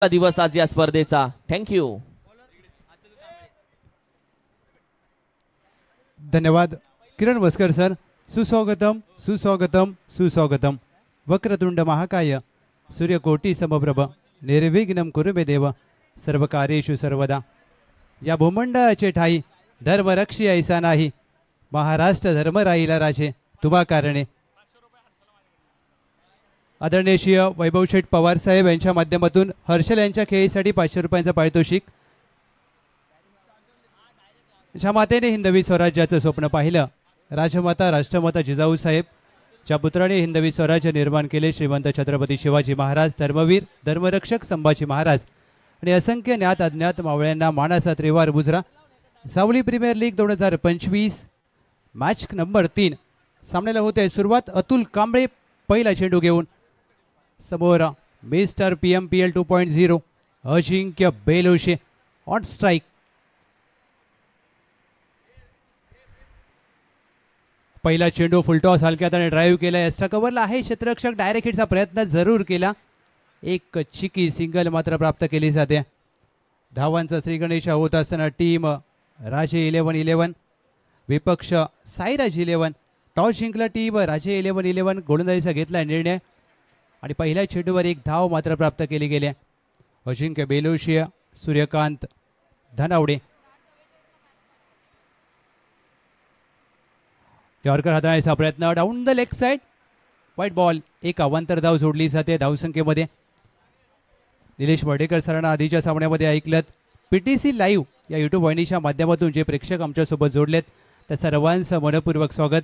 दिवस आज या स्पर्धेचा. थँक्यू. धन्यवाद किरण वस्कर सर. सुस्वागतम सुस्वागतम सुस्वागतम. वक्रतुंड महाकाय सूर्यकोटी समप्रभ निर्विघ्नं कुरु मे देव सर्वकार्येषु सर्वदा. या भूमंडळाचे ठाई धर्मरक्षी ऐसा नाही. महाराष्ट्र धर्म राहिला राजे तुबा कारणे. आदरणीय श्री वैभव शेठ पवार साहेब यांच्या माध्यमातून हर्षल यांच्या खेळीसाठी 500 रुपयांचा पारितोषिक. ज्या मातेने हिंदवी स्वराज्याचं स्वप्न पाहिलं, राजमाता राष्ट्रमाता जिजाऊ साहेब, ज्या पुत्राने हिंदवी स्वराज्य निर्माण केले, श्रीमंत छत्रपती शिवाजी महाराज, धर्मवीर धर्मरक्षक संभाजी महाराज आणि असंख्य ज्ञात अज्ञात मावळ्यांना मानाचा त्रिवार मुजरा. सावली प्रीमियर लीग 2025 मॅच नंबर 3 सामन्याला होते सुरुवात. अतुल कांबळे पहिला चेंडू घेऊन. समोर mister PMPL 2.0 Ajinkya Beloshe on strike. पहिला चेंडू फुलटॉस हलक्यात आणि ड्राईव्ह केला. एक्स्ट्रा कव्हरला आहे क्षेत्ररक्षक. डायरेक्ट हिटचा प्रयत्न जरूर केला. एक चिकी सिंगल मात्र प्राप्त केली जाते. धावांचा श्रीगणेश होत असताना टीम राजे 11-11 विपक्ष साईराज 11. टॉस जिंकला टीम राजे 11-11. गोलंदाजीचा घेतला निर्णय आणि पहिल्या चेंडूवर एक धाव मात्र प्राप्त केली गेली. अजिंक्य बेलोशिया सूर्यकांत धनावडे. यॉर्कर हाताळण्याचा प्रयत्न down the leg side. White ball. एक अवांतर धाव जोडली जाते धावसंख्येमध्ये. निलेश वर्डेकर सरांना आधीच्या सामन्यामध्ये ऐकलत. PTC लाईव्ह या यूट्यूब वाहिनीच्या माध्यमातून जे प्रेक्षक आमच्यासोबत जोडलेत त्या सर्वांचं मनपूर्वक स्वागत.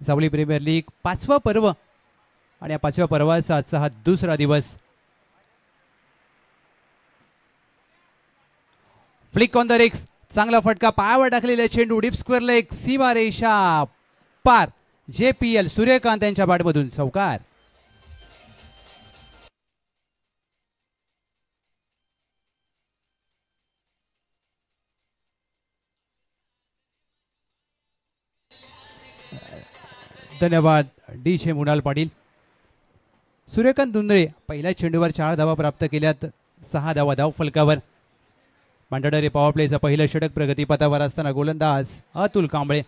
सावली प्रीमियर लीग 5वा पर्व आणि या 5व्या पर्वाचा आजचा हा दुसरा दिवस. फ्लिक ऑन द रिक्स. चांगला फटका पायावर टाकलेला चेंडू डीप स्क्वेअर लेग सीमा रेषा पार. JPL सूर्यकांत यांच्या बॅटमधून चौकार. धन्यवाद DJ मुनाल पाटील. सूर्यकांत दुंद्रे पहिल्या चेंडूवर 4 धावा प्राप्त केल्यात. 6 धावा धाव फलकावर. मांडणारे पॉवर प्लेचा पहिलं षटक प्रगतीपथावर असताना गोलंदाज अतुल कांबळे.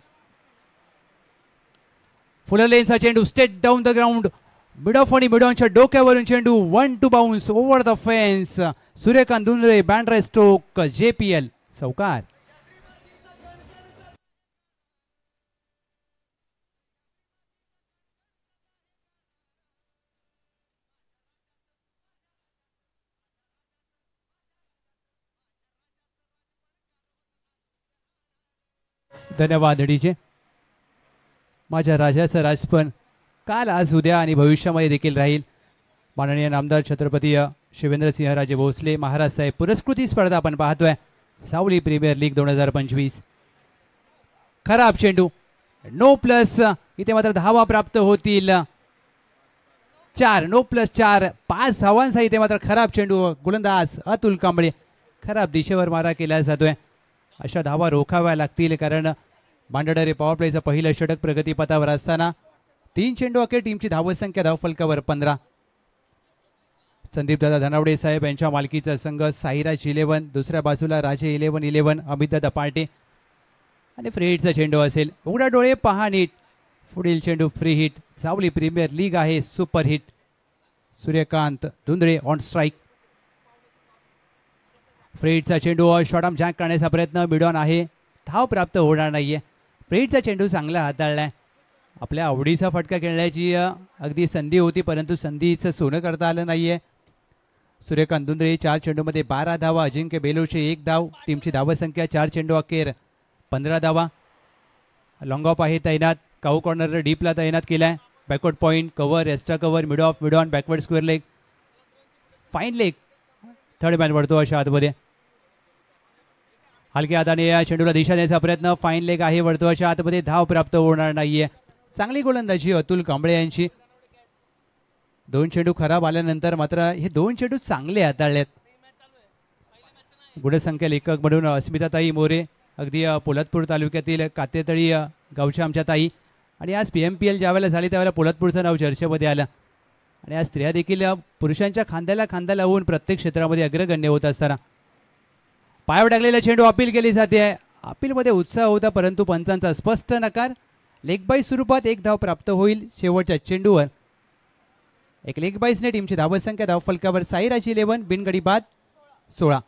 फुल लेनचा चेंडू straight down the ground. Mid off आणि मिड ऑनच्या डोक्यावरून चेंडू 1-2 bounce over the fence. Suryakant Dundre बँड्रा स्ट्रोक JPL चौकार. धन्यवाद DJ. माझ्या राजाचं राजपण काल आज उद्या आणि भविष्यामध्ये देखील राहील. माननीय नामदार छत्रपती शिवेंद्रसिंहराजे भोसले महाराज साहेब पुरस्कृती स्पर्धा आपण पाहतोय. सावली प्रीमियर लीग 2025. खराब चेंडू नो प्लस. इथे मात्र धावा प्राप्त होतील 4. नो प्लस 4 5 धावांचा इथे मात्र खराब चेंडू. गोलंदाज अतुल कांबळे. खराब दिशेवर मारा केला जातोय. अशा धावा रोखाव्या लागतील कारण मांडणारे पॉवर प्लेचं पहिलं षटक प्रगतीपथावर असताना 3 चेंडू अखेर टीमची धावसंख्या धावफलकावर 15. संदीपदादा धनावडे साहेब यांच्या मालकीचा संघ साईराज 11. दुसऱ्या बाजूला राजे 11-11 अमितदादा पार्टे आणि फ्री हिटचा चेंडू असेल. उघडा डोळे पहा नीट. पुढील चेंडू free hit. Savali premier league आहे super hit. Suryakant Dundre on strike. फ्रीडचा चेंडू शॉर्टआर्म जॅक करण्याचा प्रयत्न मिडॉन आहे. धाव प्राप्त होणार नाहीये. फ्रीडचा चेंडू चांगला हाताळलाय. आपल्या आवडीचा फटका खेळण्याची अगदी संधी होती परंतु संधीचं सोनं करता आलं नाहीये. सूर्यकांत दुंद्रे 4 चेंडूमध्ये 12 धावा. अजिंक्य बेलोशे 1 धाव. टीमची धावसंख्या 4 चेंडू अखेर 15 धावा. लॉंग ऑफ आहे तैनात. काऊ कॉर्नर डीपला तैनात केलाय. Backward point cover extra cover mid of mid on backward square leg fine leg. Third man वळतो अशा आतमध्ये. हलक्या हाताने या चेंडूला दिशा देण्याचा प्रयत्न. फाईन लेग आहे वर्तुळाच्या आतमध्ये. धाव प्राप्त होणार नाहीये. चांगली गोलंदाजी अतुल कांबळे यांची. 2 चेंडू खराब आल्यानंतर मात्र हे 2 चेंडू चांगले हाताळलेत. गुणसंख्या लेखक म्हणून अस्मिताताई मोरे अगदी पोलादपूर तालुक्यातील कातेतळी गावच्या आमच्या ताई आणि आज PMPL ज्यावेळेला झाली त्यावेळेला पोलादपूरचं नाव चर्चेमध्ये आलं. आणि आज स्त्रिया देखील पुरुषांच्या खांद्याला खांदा लावून प्रत्येक क्षेत्रामध्ये अग्रगण्य होत असताना पायावर टाकलेला चेंडू अपील केली जाते आहे. अपीलमध्ये उत्साह होता परंतु पंचांचा स्पष्ट नकार. लेग बाय स्वरूपात एक धाव प्राप्त होईल शेवटच्या चेंडूवर. एक लेग बाईसने टीमची धावसंख्या धावफलकावर साईराज 11 बिनगडी बाद 16.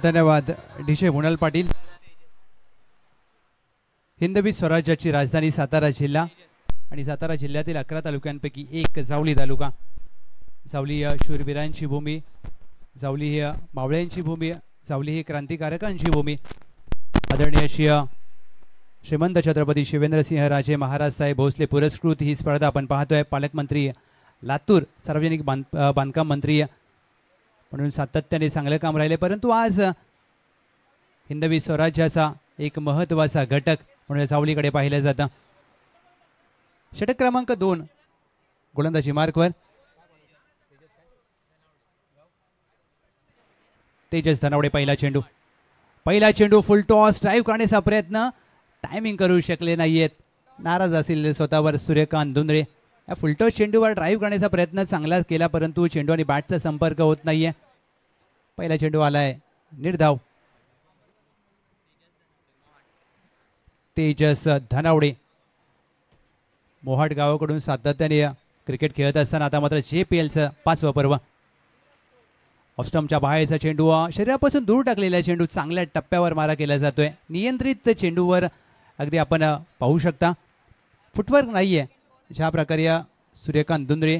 धन्यवाद डीजे मुणाल पाटील. हिंदवी स्वराज्याची राजधानी सातारा जिल्हा आणि सातारा जिल्ह्यातील 11 तालुक्यांपैकी एक जावली तालुका. जावली शूरवीरांची भूमी, जावली ही मावळ्यांची भूमी, जावली ही क्रांतिकारकांची भूमी. आदरणीय श्रीमंत छत्रपती शिवेंद्रसिंह राजे महाराज साहेब भोसले पुरस्कृत ही स्पर्धा आपण पाहतोय. पालकमंत्री लातूर, सार्वजनिक बांधकाम मंत्री म्हणून सातत्याने चांगलं काम राहिले परंतु आज हिंदवी स्वराज्याचा एक महत्त्वाचा घटक म्हणून सावलीकडे पाहिलं जातं. षटक क्रमांक 2 गोलंदाजी मार्कवर तेजस धनावडे. पहिला चेंडू फुल टॉस. ड्राईव्ह करण्याचा प्रयत्न टायमिंग करू शकले नाहीयेत. नाराज असतील स्वतःवर सूर्यकांत धुंद्रे. या फुलटॉस चेंडूवर ड्राईव्ह करण्याचा प्रयत्न चांगला केला परंतु चेंडू आणि बॅटचा संपर्क होत नाहीये. पहिला चेंडू आलाय निर्धाव. तेजस धनावडे मोहाट गावाकडून सातत्याने क्रिकेट खेळत असताना आता मात्र JPLचं 5वं पर्व. ऑफस्टम्पच्या बाहेरचा चेंडू शरीरापासून दूर टाकलेला चेंडू चांगल्या टप्प्यावर मारा केला जातोय. नियंत्रित चेंडूवर अगदी आपण पाहू शकता फुटवर्क नाहीये. ज्या प्रकारे सूर्यकांत धुंद्रे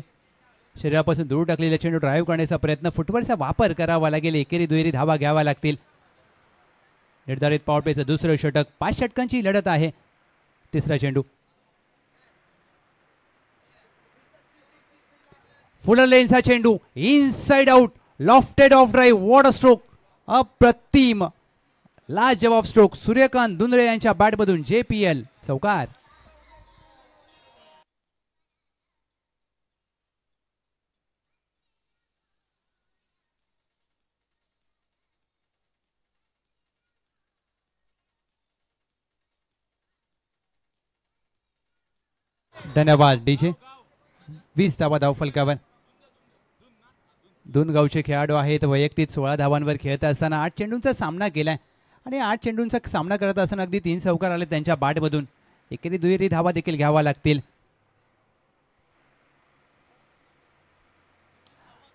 शरीरापासून दूर टाकलेला चेंडू ड्राईव्ह करण्याचा प्रयत्न, फुटवर्कचा वापर करावा लागेल. एकेरी दुहेरी धावा घ्यावा लागतील. निर्धारित पॉवर प्लेचं दुसरं षटक. 5 षटकांची लढत आहे. तिसरा चेंडू फुलर लेनचा चेंडू inside out. Lofted of drive. What a stroke. अप्रतिम लाजवाब स्ट्रोक सूर्यकांत धुंद्रे यांच्या बॅटमधून. JPL चौकार. धन्यवाद डीजे. 20 धावा धावफलकावर. दोन गावचे खेळाडू आहेत. वैयक्तिक 16 धावांवर खेळत असताना 8 चेंडूंचा सामना केलाय आणि 8 चेंडूंचा सामना करत असताना अगदी 3 चौकार आले त्यांच्या बॅटमधून. एकेरी दुहेरी धावा देखील घ्यावा लागतील.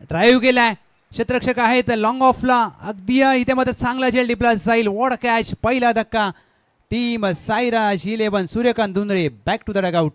ड्राईव्ह केलाय. क्षेत्ररक्षक आहेत लॉंग ऑफला. अगदी इथे मध्ये चांगला झेल डिप्ला जाईल. What catch. पहिला धक्का. Team Sairaj 11 Suryakant Dhundre back to the dugout.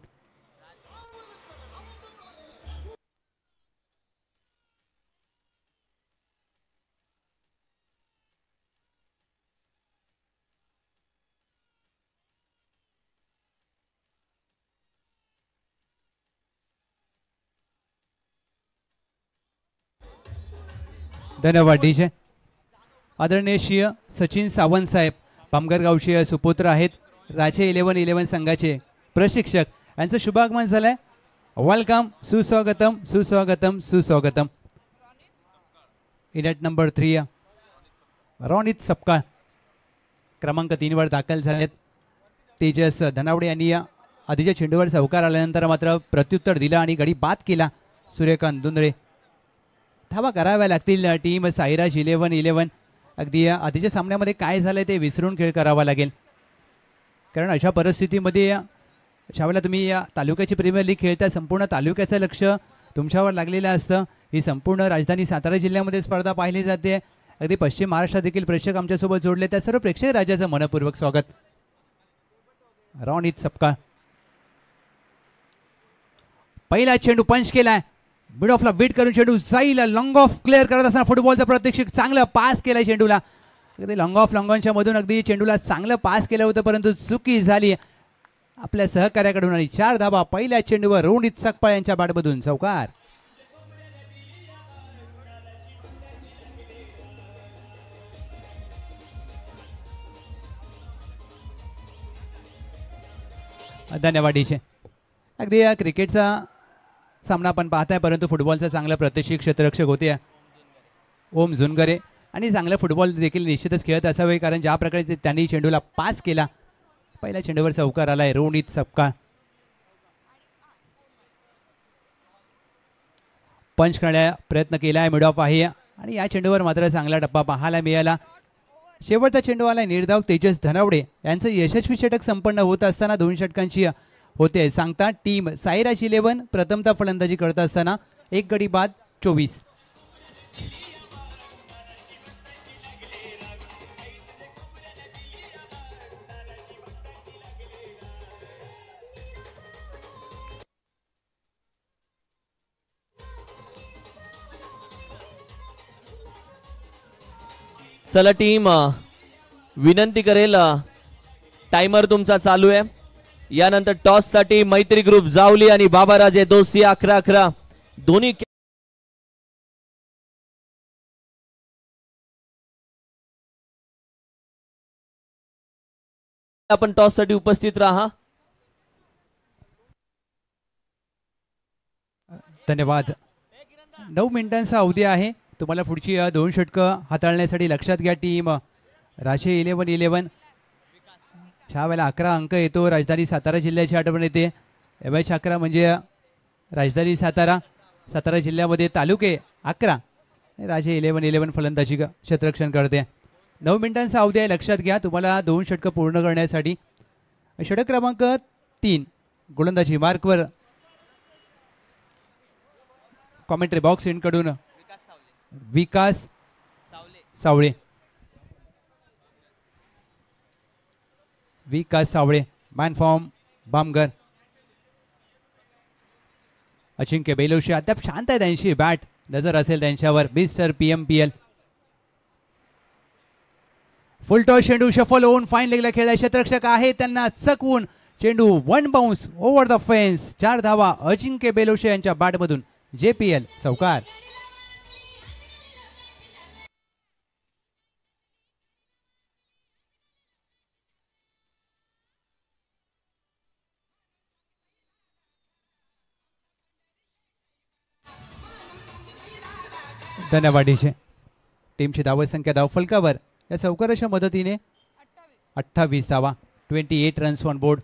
धन्यवाद डीजे. आदरणीय श्री सचिन सावंत साहेब पामगर गावचे सुपुत्र आहेत. राजे 11 संघाचे प्रशिक्षक. यांचं शुभागमन झालंय. वेलकम. सुस्वागतम सुस्वागतम सुस्वागतम. इनेट नंबर 3 रोनित सपकाळ क्रमांक 3 वर दाखल झालेत. तेजस धनावडे यांनी आधीच्या चेंडूवर चौकार आल्यानंतर मात्र प्रत्युत्तर दिलं आणि गडी बाद केला. सूर्यकांत धुंद्रे. धावा कराव्या लागतील. टीम साईराज 11 अगदी आधीच्या सामन्यामध्ये काय झालंय ते विसरून खेळ करावा लागेल. कारण अशा परिस्थितीमध्ये ज्यावेळेला तुम्ही या तालुक्याची प्रीमियर लीग खेळता संपूर्ण तालुक्याचं लक्ष तुमच्यावर लागलेलं असतं. ही संपूर्ण राजधानी सातारा जिल्ह्यामध्ये स्पर्धा पाहिली जाते. अगदी पश्चिम महाराष्ट्रात देखील प्रेक्षक आमच्यासोबत जोडले. त्या सर्व प्रेक्षक राजाचं मनपूर्वक स्वागत. रोनित सपकाळ. पहिला चेंडू पंच केलाय. मिड ऑफला वेट करून चेंडू जाईल. लॉंग ऑफ क्लिअर करत असताना फुटबॉलचा प्रत्यक्षिक चांगलं पास केला चेंडूला. अगदी लॉंग ऑफ लॉंगॉनच्या मधून अगदी चेंडूला चांगलं पास केलं होतं, परंतु चुकी झाली आपल्या सहकार्याकडून आणि 4 धावा पहिल्या चेंडूवर रोहित सकपाळ यांच्या बॅटमधून चौकार. धन्यवाद डीशे. अगदी या क्रिकेटचा सामना आपण पाहताय, परंतु फुटबॉलचा चांगला प्रादेशिक क्षेत्ररक्षक होते ओम झुनगरे आणि चांगला फुटबॉल देखील निश्चितच खेळत असावे, कारण ज्या प्रकारे त्यांनी चेंडूला पास केला पहिल्या चेंडूवर चौकार आलाय रोहित सकपाळ. पंच करण्याचा प्रयत्न केलाय, मिड ऑफ आहे आणि या चेंडूवर मात्र चांगला टप्पा पाहायला मिळाला. शेवटचा चेंडू आला निर्धाव तेजस धनावडे यांचं यशस्वी षटक संपन्न होत असताना 2 षटकांची होते सांगता टीम साईराज 11 प्रथमतः फलंदाजी करत असताना 1 गडी बाद 24. चला टीम विनंती करेल, टाइमर तुमचा चालू आहे. यानंतर टॉस साठी मैत्री ग्रुप जावली आणि बाबाराजे दोस्ती 11-11 दोन्ही आपण टॉस साठी उपस्थित राहा. धन्यवाद. 9 मिनिटांचा अवधी आहे. तुम्हाला पुढची 2 षटकं हाताळण्यासाठी लक्षात घ्या. टीम राजे 11-11 ह्या वेळेला 11 अंक येतो. राजधानी सातारा जिल्ह्याची आठवण येते. MH 11 म्हणजे राजधानी सातारा. सातारा जिल्ह्यामध्ये तालुके 11. राजे 11-11 फलंदाजी क्षेत्ररक्षण करते. 9 मिनिटांचा अवधी आहे, लक्षात घ्या. तुम्हाला 2 षटकं पूर्ण करण्यासाठी षटक क्रमांक 3 गोलंदाजी मार्कवर कॉमेंट्री बॉक्स इनकडून विकास सावळे. विकास सावळे मॅन फॉर्म बामगर. अजिंक्य बेलोशी अद्याप शांत आहे, त्यांची बॅट नजर असेल त्यांच्यावर. मिस्टर PMPL फुल टॉस चेंडू शफल होऊन फाईन लेगला खेळला. क्षेत्ररक्षक आहे त्यांना चकवून चेंडू 1 बाउन्स ओव्हर द फेन्स. 4 धावा अजिंक्य बेलोशी यांच्या बॅटमधून. JPL चौकार. धन्यवाद डीशे. टीमची धाव संख्या धावफलकावर या चौकाराच्या मदतीने 28 धावा 28 रन्स ऑन बोर्ड.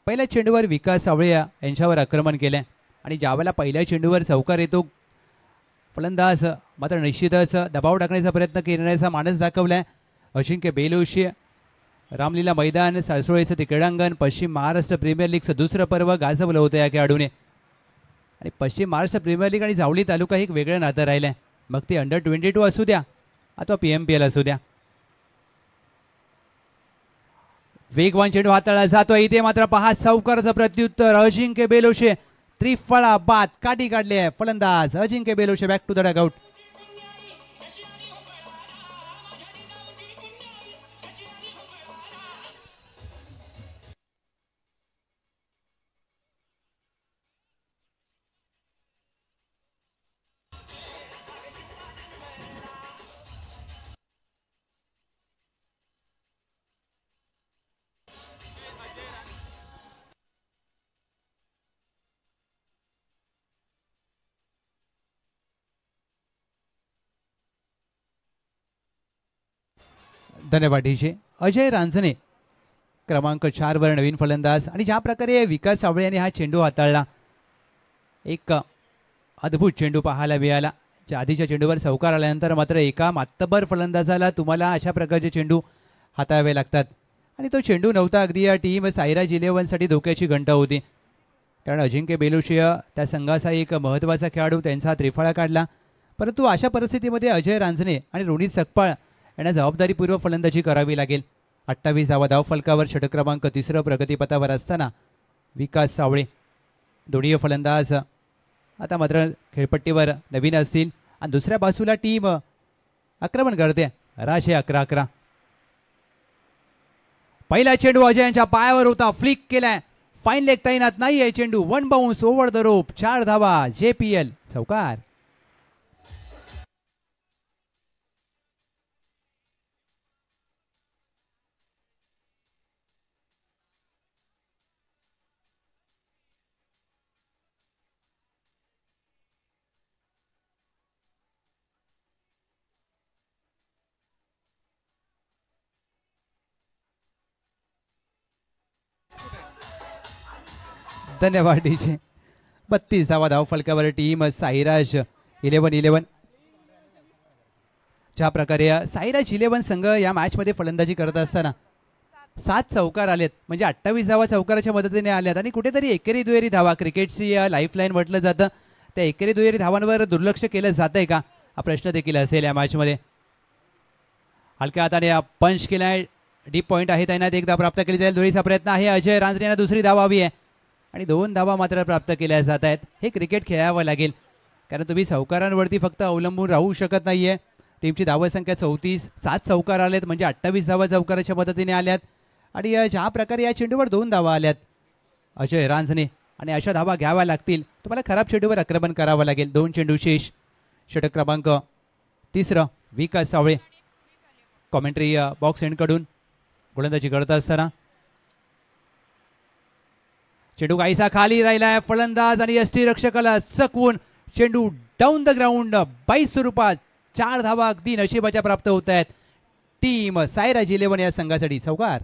पहिल्या चेंडूवर विकास सावळे यांच्यावर आक्रमण केले आणि ज्यावेळेला पहिल्या चेंडूवर चौकार येतो फलंदाज मात्र निश्चितच दबाव टाकण्याचा प्रयत्न करण्याचा मानस दाखवलाय. अजिंक्य बेलोशी रामलीला मैदान साळसोळेचं ते क्रीडांगण पश्चिम महाराष्ट्र प्रीमियर लीगचं दुसरं पर्व गाजवलं होतं या खेळाडूने. आणि पश्चिम महाराष्ट्र प्रीमियर लीग आणि जावली तालुका हे एक वेगळं नातं राहिलं आहे, मग ते अंडर-22 असू द्या अथवा PMPL असू द्या. वेगवान चेंडू हाताळला जातो. इथे मात्र पहा चौकाराचं प्रत्युत्तर. अजिंक्य बेलोशे त्रिफळा बाद काठी काढली आहे. फलंदाज अजिंक्य Beloshe back to the dugout. धन्यवाद डीजे. अजय रांजणे क्रमांक 4 वर नवीन फलंदाज. आणि ज्या प्रकारे विकास सावळे यांनी हा चेंडू हाताळला, एक अद्भुत चेंडू पाहायला मिळाला. आधीच्या चेंडूवर चौकार आल्यानंतर मात्र एका मातब्बर फलंदाजाला तुम्हाला अशा प्रकारचे चेंडू हाताळावे लागतात. आणि तो चेंडू नव्हता. अगदी या टीम साईराज 11 साठी धोक्याची घंटा होती, कारण अजिंक्य बेलोशी त्या संघाचा एक महत्त्वाचा खेळाडू, त्यांचा त्रिफळा काढला. परंतु अशा परिस्थितीमध्ये अजय रांजणे आणि रोहित सकपाळ यांना जबाबदारीपूर्वक फलंदाजी करावी लागेल. 28 धावा धावफलकावर. षटक क्रमांक 3 प्रगतीपथावर असताना विकास सावळे दोन्ही फलंदाज आता मात्र खेळपट्टीवर नवीन असतील आणि दुसऱ्या बाजूला टीम आक्रमण करते. राजे 11-11. पहिला चेंडू अजय यांच्या पायावर होता, फ्लिक केलाय, फाईन लेग तैनात नाही आहे चेंडू, one bounce over the rope, 4 धावा, JPL चौकार. धन्यवाद डीजे. 32 धावा धाव फलकावर टीम साईराज 11-11. ज्या प्रकारे साईराज 11 संघ या मॅच मध्ये फलंदाजी करत असताना 7 चौकार आलेत, म्हणजे 28 धावा चौकाराच्या मदतीने आल्यात आणि कुठेतरी एकेरी दुहेरी धावा, क्रिकेटची लाईफलाईन म्हटलं जातं, त्या एकेरी दुहेरी धावांवर दुर्लक्ष केलं जातंय का हा प्रश्न देखील असेल या मॅच मध्ये. हलक्या हाताने पंच केलाय, डीप पॉईंट आहे, तैनात 1 धाव प्राप्त केली जाईल. दोरीचा प्रयत्न आहे, अजय रांजणे यांना दुसरी धाव हवी आहे आणि 2 धावा मात्र प्राप्त केल्या जात आहेत. हे क्रिकेट खेळावं लागेल, कारण तुम्ही चौकारांवरती फक्त अवलंबून राहू शकत नाहीये. टीमची धावसंख्या 34, 7 चौकार आलेत, म्हणजे 28 धावा चौकाराच्या मदतीने आल्यात आणि ज्या प्रकारे या चेंडूवर 2 धावा आल्यात अजय रांजणे, आणि अशा धावा घ्याव्या लागतील तुम्हाला खराब चेंडूवर आक्रमण करावं लागेल. 2 चेंडू शेष. षटक क्रमांक 3 विकास सावळे कॉमेंट्री बॉक्स एंडकडून गोलंदाजी करत असताना चेंडू काहीसा खाली राहिलाय, फलंदाज आणि यष्टीरक्षकाला चकवून चेंडू डाऊन द ग्राउंड 22 स्वरूपात 4 धावा अगदी नशिबाच्या प्राप्त होत आहेत. टीम साईराज 11 या संघासाठी चौकार.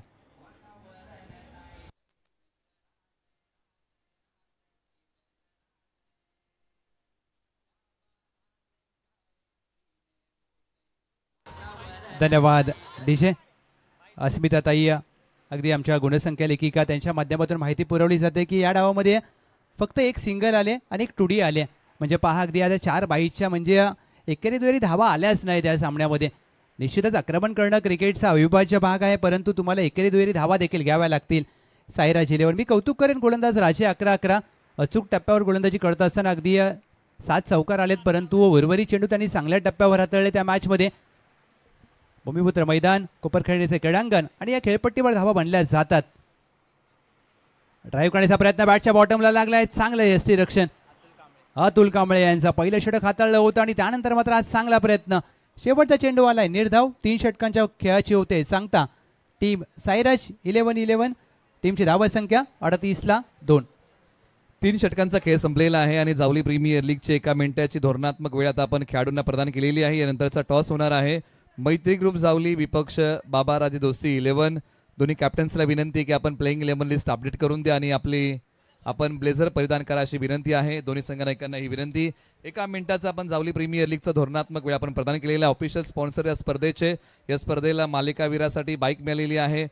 धन्यवाद डीजे. अस्मिताताई अगदी आमच्या गुणसंख्या लेखिका, त्यांच्या माध्यमातून माहिती पुरवली जाते की या डावामध्ये फक्त 1 सिंगल आले आणि 1 टुडी आले, म्हणजे पहा अगदी आता 4 बाईटच्या म्हणजे एकेरी दुहेरी धावा आल्याच नाही त्या सामन्यामध्ये. निश्चितच आक्रमण करणं क्रिकेटचा अविभाज्य भाग आहे, परंतु तुम्हाला एकेरी दुहेरी धावा देखील घ्याव्या लागतील. साईराज 11. मी कौतुक करेन गोलंदाज राजे 11-11 अचूक टप्प्यावर गोलंदाजी करत असताना अगदी 7 चौकार आलेत, परंतु उर्वरित चेंडू त्यांनी चांगल्या टप्प्यावर हाताळले त्या मॅचमध्ये. भूमिपुत्र मैदान, कोपर खेळण्याचे क्रीडांगण आणि या खेळपट्टीवर धावा बनल्या जातात. ड्राईव्ह करण्याचा प्रयत्न बॅटच्या बॉटमला लागलाय, चांगलं यष्टी रक्षण. अतुल कांबळे यांचा पहिलं षटक हाताळलं होतं आणि त्यानंतर मात्र आज चांगला प्रयत्न. शेवटचा चेंडू आलाय, निर्धाव. 3 षटकांच्या खेळाची होते सांगता. टीम साईराज 11-11. टीमची धावसंख्या 38-2. 3 षटकांचा खेळ संपलेला आहे आणि जावली प्रीमियर लीगची 1 मिनिटाची धोरणात्मक वेळ आता आपण खेळाडूंना प्रदान केलेली आहे. यानंतरचा टॉस होणार आहे. मैत्री ग्रुप जावली विपक्ष बाबा राजे दोस्ती 11. दोन्ही कॅप्टन्सला विनंती आहे की आपण प्लेइंग 11 लिस्ट अपडेट करून द्या आणि आपण ब्लेझर परिधान करा अशी विनंती आहे. दोन्ही संघनायकांना ही विनंती. 1 मिनिटाचा आपण जावली प्रीमियर लीगचा धोरणात्मक वेळ आपण प्रदान केलेला. ऑफिशियल स्पॉन्सर या स्पर्धेचे. या स्पर्धेला मालिकावीरासाठी बाईक मिळालेली आहे.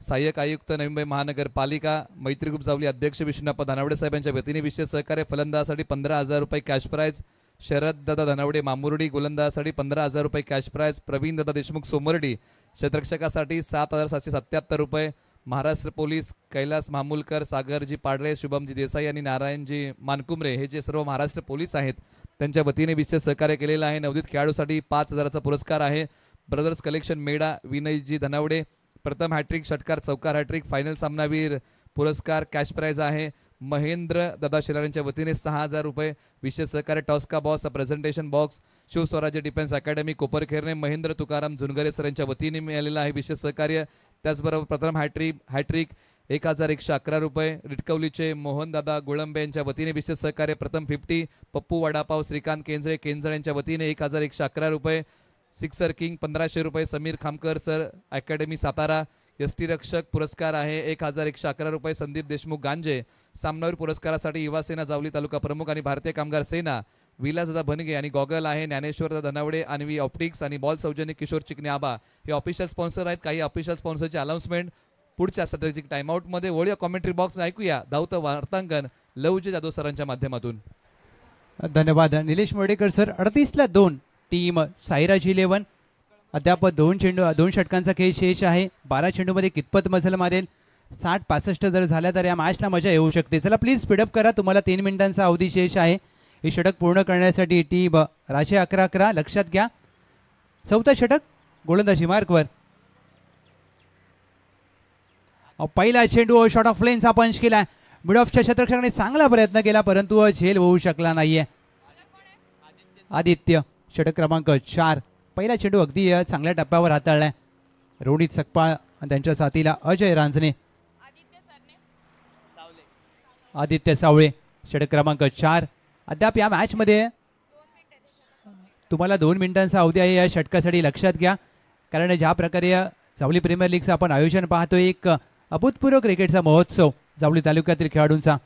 सहाय्यक आयुक्त नवी मुंबई महानगरपालिका मैत्री ग्रुप जावली अध्यक्ष विष्णुप्पा धनावडे साहेब यांच्या वतीने विशेष सहकार्य. फलंदाजासाठी 15,000 रुपये कॅश प्राइज. शरद दादा धनावडे मामुर्डी गोलंदाजासाठी 15,000 रुपये कॅश प्राइज. प्रवीण दादा देशमुख सोमर्डी क्षेत्ररक्षकासाठी 7,777 रुपये. महाराष्ट्र पोलीस कैलास मामूलकर, सागरजी पाडळे, शुभमजी देसाई आणि नारायणजी मानकुमरे हे जे सर्व महाराष्ट्र पोलीस आहेत त्यांच्या वतीने विशेष सहकार्य केलेलं आहे. नवोदित खेळाडूसाठी 5,000चा पुरस्कार आहे. ब्रदर्स कलेक्शन मेडा विनयजी धनावडे प्रथम हॅट्रिक, षटकार, चौकार हॅट्रिक, फायनल सामनावीर पुरस्कार कॅश प्राइज आहे. महेंद्र दादा शेलार यांच्या वतीने 6,000 रुपये. विशेष सहकार्य टॉस्का boss presentation box Shivswarajya defence academy Koparkhairane Mahendra Tukaram Zungare sir यांच्या वतीने मिळालेलं आहे विशेष सहकार्य. त्याचबरोबर प्रथम हॅट्रिक 1,111 रुपये. रिटकवलीचे मोहनदादा गुळंबे यांच्या वतीने विशेष सहकार्य. प्रथम 50 पप्पू वडापाव श्रीकांत केंजळे यांच्या वतीने 1,111 रुपये. सिक्सर किंग 1,500 रुपये. समीर खामकर सर अकॅडमी सातारा यष्टीरक्षक पुरस्कार आहे 1,111 रुपये. संदीप देशमुख गांजे सामनावीर पुरस्कारासाठी युवा सेना जावली तालुका प्रमुख आणि भारतीय कामगार सेना विलासदादा बनगे आणि गॉगल आहे. ज्ञानेश्वर धनावडे अन्वी ऑप्टिक्स आणि बॉल सौजन्य किशोर चिकने आबा हे ऑफिशियल स्पॉन्सर आहेत. काही ऑफिशियल स्पॉन्सरचे अनाउन्समेंट पुढच्या स्ट्रॅटेजिक टाइमआउटमध्ये वळूया कॉमेंट्री बॉक्स ऐकूया धावतं वार्तांकन लवजी जाधव सरांच्या माध्यमातून. धन्यवाद निलेश मोडेकर सर. 38-2 टीम साईराज 11. अद्याप 2 षटकांचा खेळ शेष आहे. 12 चेंडूमध्ये कितपत मजल मारेल 60-65 जर झाल्या तर या मॅचला मजा येऊ शकते. चला प्लीज स्पीडअप करा, तुम्हाला 3 मिनिटांचा अवधी शेष आहे. हे षटक पूर्ण करण्यासाठी टीम राजे 11-11 लक्षात घ्या. चौथा षटक गोलंदाजी मार्कवर. पहिला चेंडू शॉट ऑफ लेनचा पंच केला. मिड ऑफच्या क्षेत्ररक्षकाने चांगला प्रयत्न केला परंतु झेल होऊ शकला नाहीये. आदित्य षटक क्रमांक 4. पहिला चेंडू अगदी चांगल्या टप्प्यावर हाताळलाय. रोहित सकपाळ आणि त्यांच्या साथीला अजय रांजणे. आदित्य सावळे षटक क्रमांक 4. अद्याप या मॅच मध्ये तुम्हाला 2 मिनिटांचा अवधी आहे या षटकासाठी लक्षात घ्या. कारण ज्या प्रकारे जावली प्रीमियर लीगचं आपण आयोजन पाहतोय एक अभूतपूर्व क्रिकेटचा महोत्सव जावली तालुक्यातील खेळाडूंचा.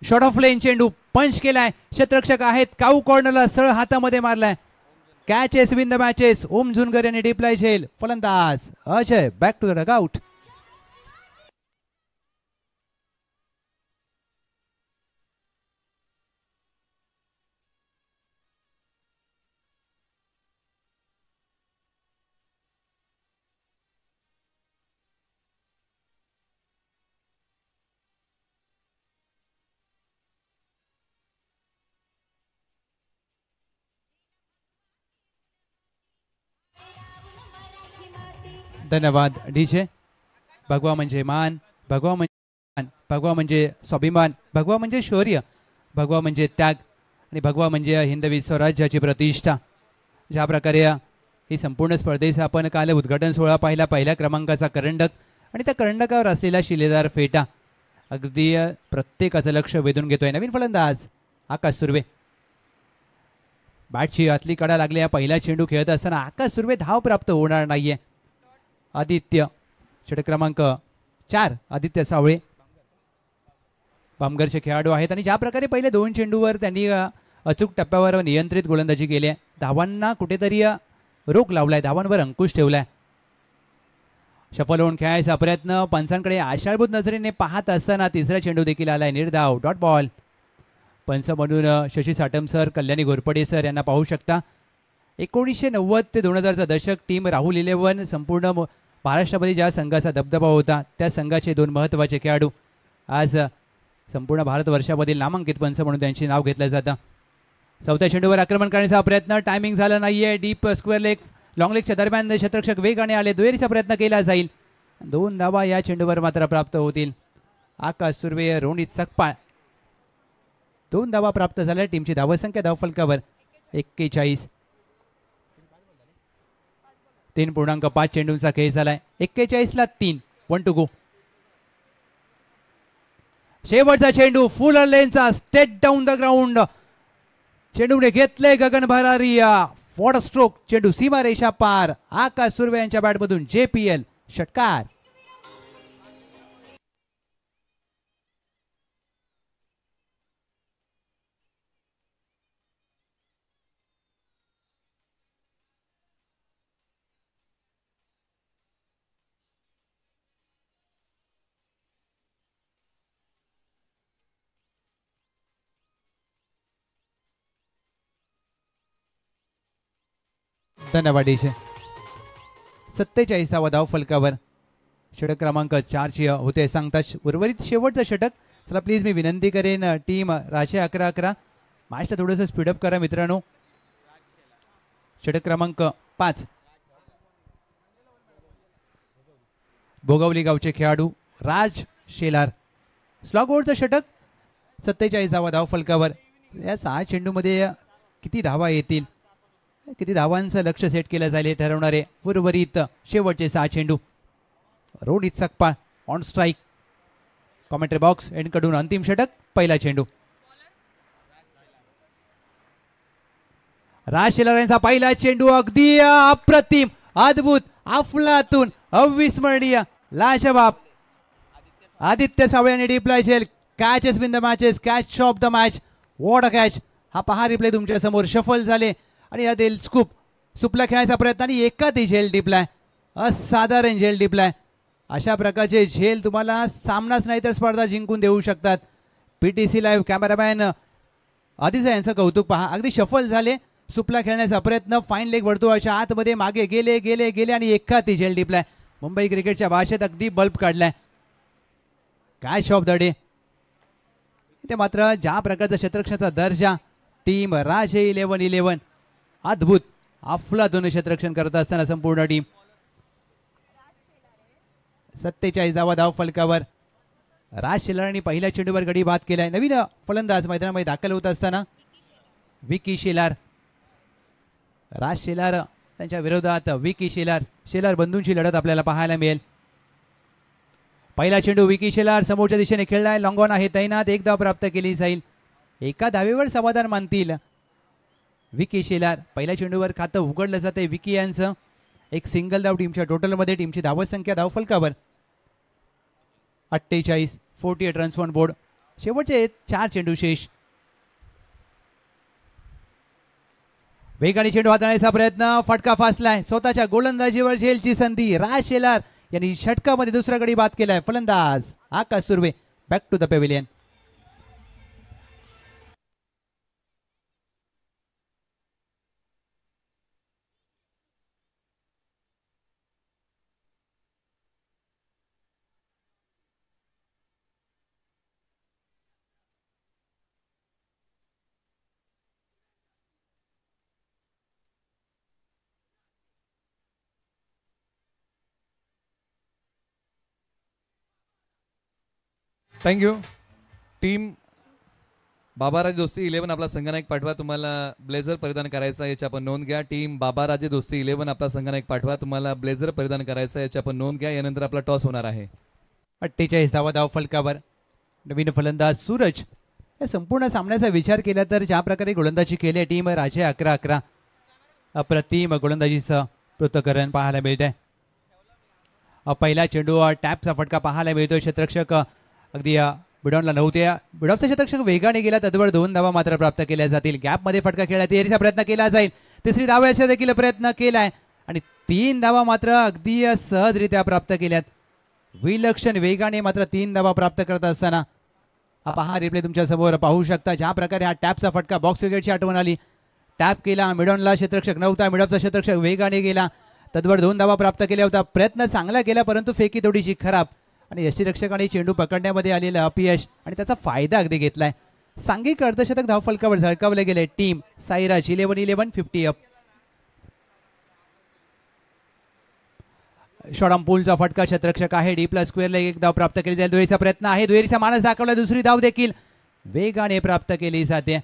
शॉट ऑफ लेन चेंडू पंच केलाय. क्षेत्ररक्षक आहेत काऊ कॉर्नरला सरळ हातामध्ये मारलाय. Catches win the matches. Om Zungar यांनी डिप्लाय झेल. फलंदाज Ajay back to the dugout. धन्यवाद डीजे. भगवा म्हणजे मान, भगवा म्हणजे मान, भगवा म्हणजे स्वाभिमान, भगवा म्हणजे शौर्य, भगवा म्हणजे त्याग आणि भगवा म्हणजे हिंदवी स्वराज्याची प्रतिष्ठा. ज्या प्रकारे ही संपूर्ण स्पर्धेचा आपण काल उद्घाटन सोहळा पाहिला. पहिल्या क्रमांकाचा करंडक आणि त्या करंडकावर असलेला शिलेदार फेटा अगदी प्रत्येकाचं लक्ष वेधून घेतोय. नवीन फलंदाज आकाश सुर्वे. बॅटची आतली कडा लागली. या पहिला चेंडू खेळत असताना आकाश सुर्वे धाव प्राप्त होणार नाहीये. आदित्य षटक क्रमांक 4. आदित्य सावळे बामगरचे खेळाडू आहेत आणि ज्या प्रकारे पहिले 2 चेंडूवर त्यांनी अचूक टप्प्यावर नियंत्रित गोलंदाजी केली आहे. धावांना कुठेतरी रोख लावलाय, धावांवर अंकुश ठेवलाय. शफल होऊन खेळायचा प्रयत्न. पंचांकडे आशाळभूत नजरेने पाहत असताना तिसरा चेंडू देखील आलाय. निर्धाव डॉट बॉल. पंच म्हणून शशी साटम सर, कल्याणी घोरपडे सर यांना पाहू शकता. 1990 ते 2000चा दशक टीम राहुल 11 संपूर्ण महाराष्ट्रामध्ये ज्या संघाचा दबदबा होता त्या संघाचे 2 महत्त्वाचे खेळाडू आज संपूर्ण भारतवर्षामधील नामांकित पंच म्हणून त्यांचे नाव घेतलं जातं. चौथ्या चेंडूवर आक्रमण करण्याचा प्रयत्न. टायमिंग झाला नाहीये. डीप स्क्वेअर लेग लॉंग लेगच्या दरम्यान क्षेत्ररक्षक वेगाने आले. दुहेरीचा प्रयत्न केला जाईल. 2 धावा या चेंडूवर मात्र प्राप्त होतील. आकाश सुर्वे, रोहित सकपाळ 2 धावा प्राप्त झाल्या. टीमची धावसंख्या धावफलकावर 41. 3.5 चेंडूंचा खेळ झालाय. 41ला 3. 1 टू गो. शेवटचा चेंडू फुल लेनचा स्टेट डाऊन द ग्राउंड. चेंडूने घेतले गगन भरारी. What stroke. चेंडू सीमा रेषा पार. आकाश सुर्वे यांच्या बॅटमधून JPL षटकार. धन्यवाद. 47वा धाव फलकावर. षटक क्रमांक 4 ची होते सांगता उर्वरित शेवटचं षटक. चला प्लीज मी विनंती करेन टीम राजे 11-11 मॅचला थोडंसं स्पीडअप करा मित्रांनो. षटक क्रमांक 5 भोगावली गावचे खेळाडू राज शेलार. स्लॉगवरचं षटक. 47वा धाव फलकावर. या 6 चेंडूमध्ये किती धावा येतील, किती धावांचं लक्ष सेट केलं जाईल हे ठरवणारे उर्वरित शेवटचे 6 चेंडू. Rohit Sakpal on strike. Commentary box end कडून अंतिम षटक. पहिला चेंडू. राज शेलार यांचा पहिला चेंडू अगदी अप्रतिम, अद्भुत, अफलातून, अविस्मरणीय, लाजवाब. आदित्य सावळे यांनी डिप्लाय झेल. Catches win the matches. Catch of the match. What a catch. हा पहा रिप्ले तुमच्या समोर. शफल झाले आणि यातील स्कूप सुपला खेळायचा प्रयत्न आणि एकाती झेल डिप्लाय. असाधारण झेल डिप्लाय. अशा प्रकारचे झेल तुम्हाला सामनाच नाही तर स्पर्धा जिंकून देऊ शकतात. PTC लाईव्ह कॅमेरामॅन आदित्य यांचं कौतुक पहा. अगदी शफल झाले. सुपला खेळण्याचा प्रयत्न. फाईन लेग वर्तुळाच्या आतमध्ये मागे गेले गेले गेले आणि एकाती झेल डिप्लाय. मुंबई क्रिकेटच्या भाषेत अगदी बल्ब काढलाय. काय शॉप दडे इथे मात्र ज्या प्रकारचा क्षेत्ररक्षणाचा दर्जा टीम राजे 11-11 अद्भुत अफलातून क्षेत्ररक्षण करत असताना संपूर्ण टीम 47 धावा धाव फलकावर. राज शेलारांनी पहिल्या चेंडूवर गडी बाद केलाय. नवीन फलंदाज मैदानामध्ये दाखल होत असताना विकी शेलार. राज शेलार त्यांच्या विरोधात विकी शेलार. शेलार बंधूंची लढत आपल्याला पाहायला मिळेल. पहिला चेंडू विकी शेलार समोरच्या दिशेने खेळलाय. लॉंगॉन आहे तैनात. एक धाव प्राप्त केली जाईल. एका धावेवर समाधान मानतील विकी शेलार. पहिल्या चेंडूवर खातं उघडलं जाते विकी यांचं. एक सिंगल धाव टीमच्या टोटलमध्ये. टीमची धावत संख्या धाव फलकावर 48 रन्स ऑन बोर्ड. शेवटचे 4 चेंडू शेष. वेगाने चेंडू हाताळण्याचा प्रयत्न. फटका फासलाय. स्वतःच्या गोलंदाजीवर झेलची संधी. राज शेलार यांनी षटकामध्ये दुसरा गडी बाद केलाय. फलंदाज Akash Surve. Back to the pavilion. Thank you. Team Babaraje Dosti 11 आपला संघनायक पाठवा. तुम्हाला ब्लेझर परिधान करायचा याची आपण नोंद घ्या. टीम बाबाराजे दोस्ती 11 आपला संघनायक पाठवा. तुम्हाला ब्लेझर परिधान करायचा याची आपण नोंद घ्या. यानंतर आपला टॉस होणार आहे. 48 धावा धाव फलकावर. नवीन फलंदाज सूरज. या संपूर्ण सामन्याचा विचार केला तर ज्या प्रकारे गोलंदाजी केली टीम राजे 11-11 अप्रतिम गोलंदाजीचं पृथक्करण पाहायला मिळतंय. पहिला चेंडू टॅपचा फटका पाहायला मिळतोय. क्षेत्ररक्षक अगदी बिडॉनला नव्हते. बिडॉनचा क्षेत्ररक्षक वेगाने गेला. तद्वळ 2 धावा मात्र प्राप्त केल्या जातील. गॅपमध्ये फटका खेळला तयारीचा प्रयत्न केला जाईल. तिसरी धावेचा देखील प्रयत्न केलाय आणि 3 धावा मात्र अगदी सहजरित्या प्राप्त केल्यात. विलक्षण वेगाने मात्र 3 धावा प्राप्त करत असताना पहा रिप्ले तुमच्या समोर पाहू शकता. ज्या प्रकारे हा टॅपचा फटका बॉक्स विकेटची आठवण आली. टॅप केला. मिडॉनला क्षेत्ररक्षक नव्हता. मिडॉनचा क्षेत्ररक्षक वेगाने गेला. तद्वळ 2 धावा प्राप्त केल्या होता. प्रयत्न चांगला केला परंतु फेकी थोडीशी खराब आणि यष्टीरक्षकाने चेंडू पकडण्यामध्ये आलेलं अपयश आणि त्याचा फायदा अगदी घेतलाय. सांघिक अर्धशतक धाव फलकावर झळकावले गेले. Team Sairaj 11-11 50 up. शॉर्टआर्म पूलचा फटका क्षेत्ररक्षक आहे. डी प्लस स्क्वेअरला 1 धाव प्राप्त केली जाईल. दुहेरीचा प्रयत्न आहे. दुहेरीचा मानस दाखवला. दुसरी धाव देखील वेगाने प्राप्त केली जाते.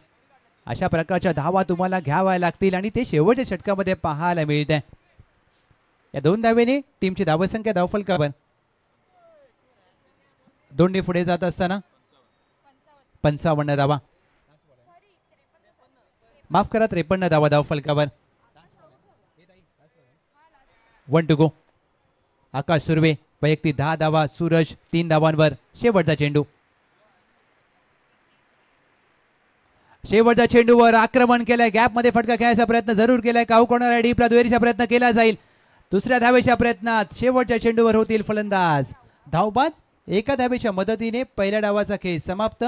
अशा प्रकारच्या धावा तुम्हाला घ्याव्या लागतील आणि ते शेवटच्या षटकामध्ये पाहायला मिळते. या 2 धावेने टीमची धावसंख्या धाव फलकावर 2 पुढे जात असताना 55 धावा. माफ करा 53 धावा धाव फलकावर. 1 टू गो. आकाश सुर्वे वैयक्तिक 10 धावा. सूरज 3 धावांवर. शेवटचा चेंडू. शेवटच्या चेंडूवर आक्रमण केलंय. गॅपमध्ये फटका खेळायचा प्रयत्न जरूर केलाय. काऊ कॉर्नर डीपला दुहेरीचा प्रयत्न केला जाईल. दुसऱ्या धावेच्या प्रयत्नात शेवटच्या चेंडूवर होतील फलंदाज. धावबाद. एका धावेच्या मदतीने पहिल्या डावाचा खेळ समाप्त.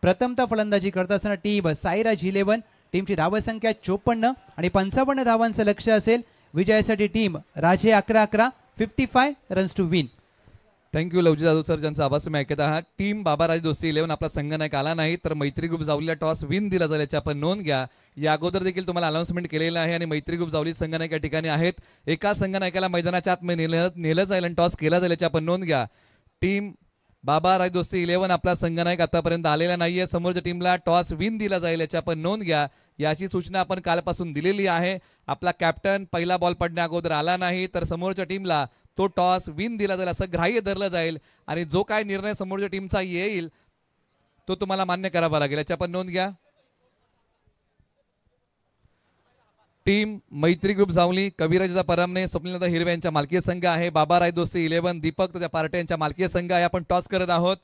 प्रथमतः फलंदाजी करत असताना टीम साईराज 11 टीमची धावसंख्या 54 आणि 55 धावांचं लक्ष असेल. विजयासाठी team Raje 11-11 55 runs to win. Thank you Lavji Jadhav sir, ज्यांचा आवाज तुम्ही ऐकत आहात. टीम बाबाराजे दोस्ती 11 आपला संघनायक आला नाही तर मैत्री ग्रुप जावलीला टॉस विन दिला जाईल याची आपण नोंद घ्या. या अगोदर देखील तुम्हाला अनाउन्समेंट केलेलं आहे आणि मैत्री ग्रुप जावली संघनायक या ठिकाणी आहेत. एका संघनायकाला मैदानाच्या आत नेलं जाईल आणि टॉस केला जाईल याची आपण नोंद घ्या. टीम बाबाराजे दोस्ती 11 आपला संघनायक आतापर्यंत आलेला नाहीये. समोरच्या टीमला टॉस विन दिला जाईल याची आपण नोंद घ्या. याची सूचना आपण कालपासून दिलेली आहे. आपला कॅप्टन पहिला बॉल पडण्या अगोदर आला नाही तर समोरच्या टीमला तो टॉस विन दिला जाईल असं ग्राह्य धरलं जाईल आणि जो काय निर्णय समोरच्या टीमचा येईल तो तुम्हाला मान्य करावा लागेल याची आपण नोंद घ्या. टीम मैत्री ग्रुप जावली कविराजा परमने स्वप्नीलदा हिरवे यांच्या मालकीय संघ आहे. बाबाराजे दोस्ती 11 दीपक त्या पार्टे यांच्या मालकीय संघ आहे. आपण टॉस करत आहोत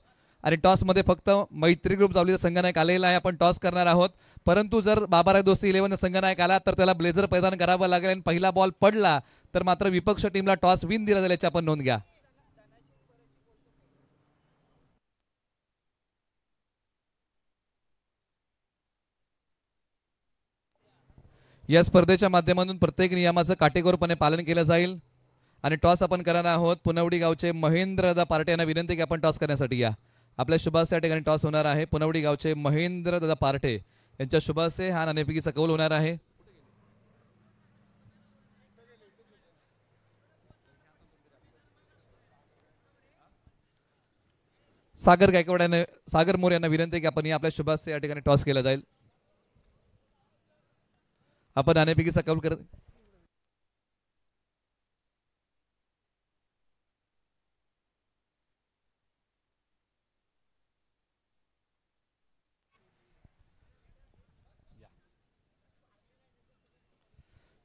आणि टॉस मध्ये फक्त मैत्री ग्रुप जावलीचा संघनायक आलेला आहे. आपण टॉस करणार आहोत. परंतु जर बाबाराजे दोस्ती 11 संघनायक आला तर त्याला ब्लेझर प्रदान करावं लागेल आणि पहिला बॉल पडला तर मात्र विपक्ष टीमला टॉस विन दिला जाईल याची आपण नोंद घ्या. या स्पर्धेच्या माध्यमातून प्रत्येक नियमाचं काटेकोरपणे पालन केलं जाईल. आणि टॉस आपण करणार आहोत. पुनवडी गावचे महेंद्र दादा पार्टे यांना विनंती की आपण टॉस करण्यासाठी या. आपल्या शुभास या ठिकाणी टॉस होणार आहे. पुनवडी गावचे महेंद्र दादा पार्टे यांच्या शुभासे हा नाणेफेकीचा कौल होणार आहे. सागर गायकवाड यांना सागर मोरे यांना विनंती की आपण या आपल्या शुभास या ठिकाणी टॉस केला जाईल. आपण नाणेफेकीचा कौल करत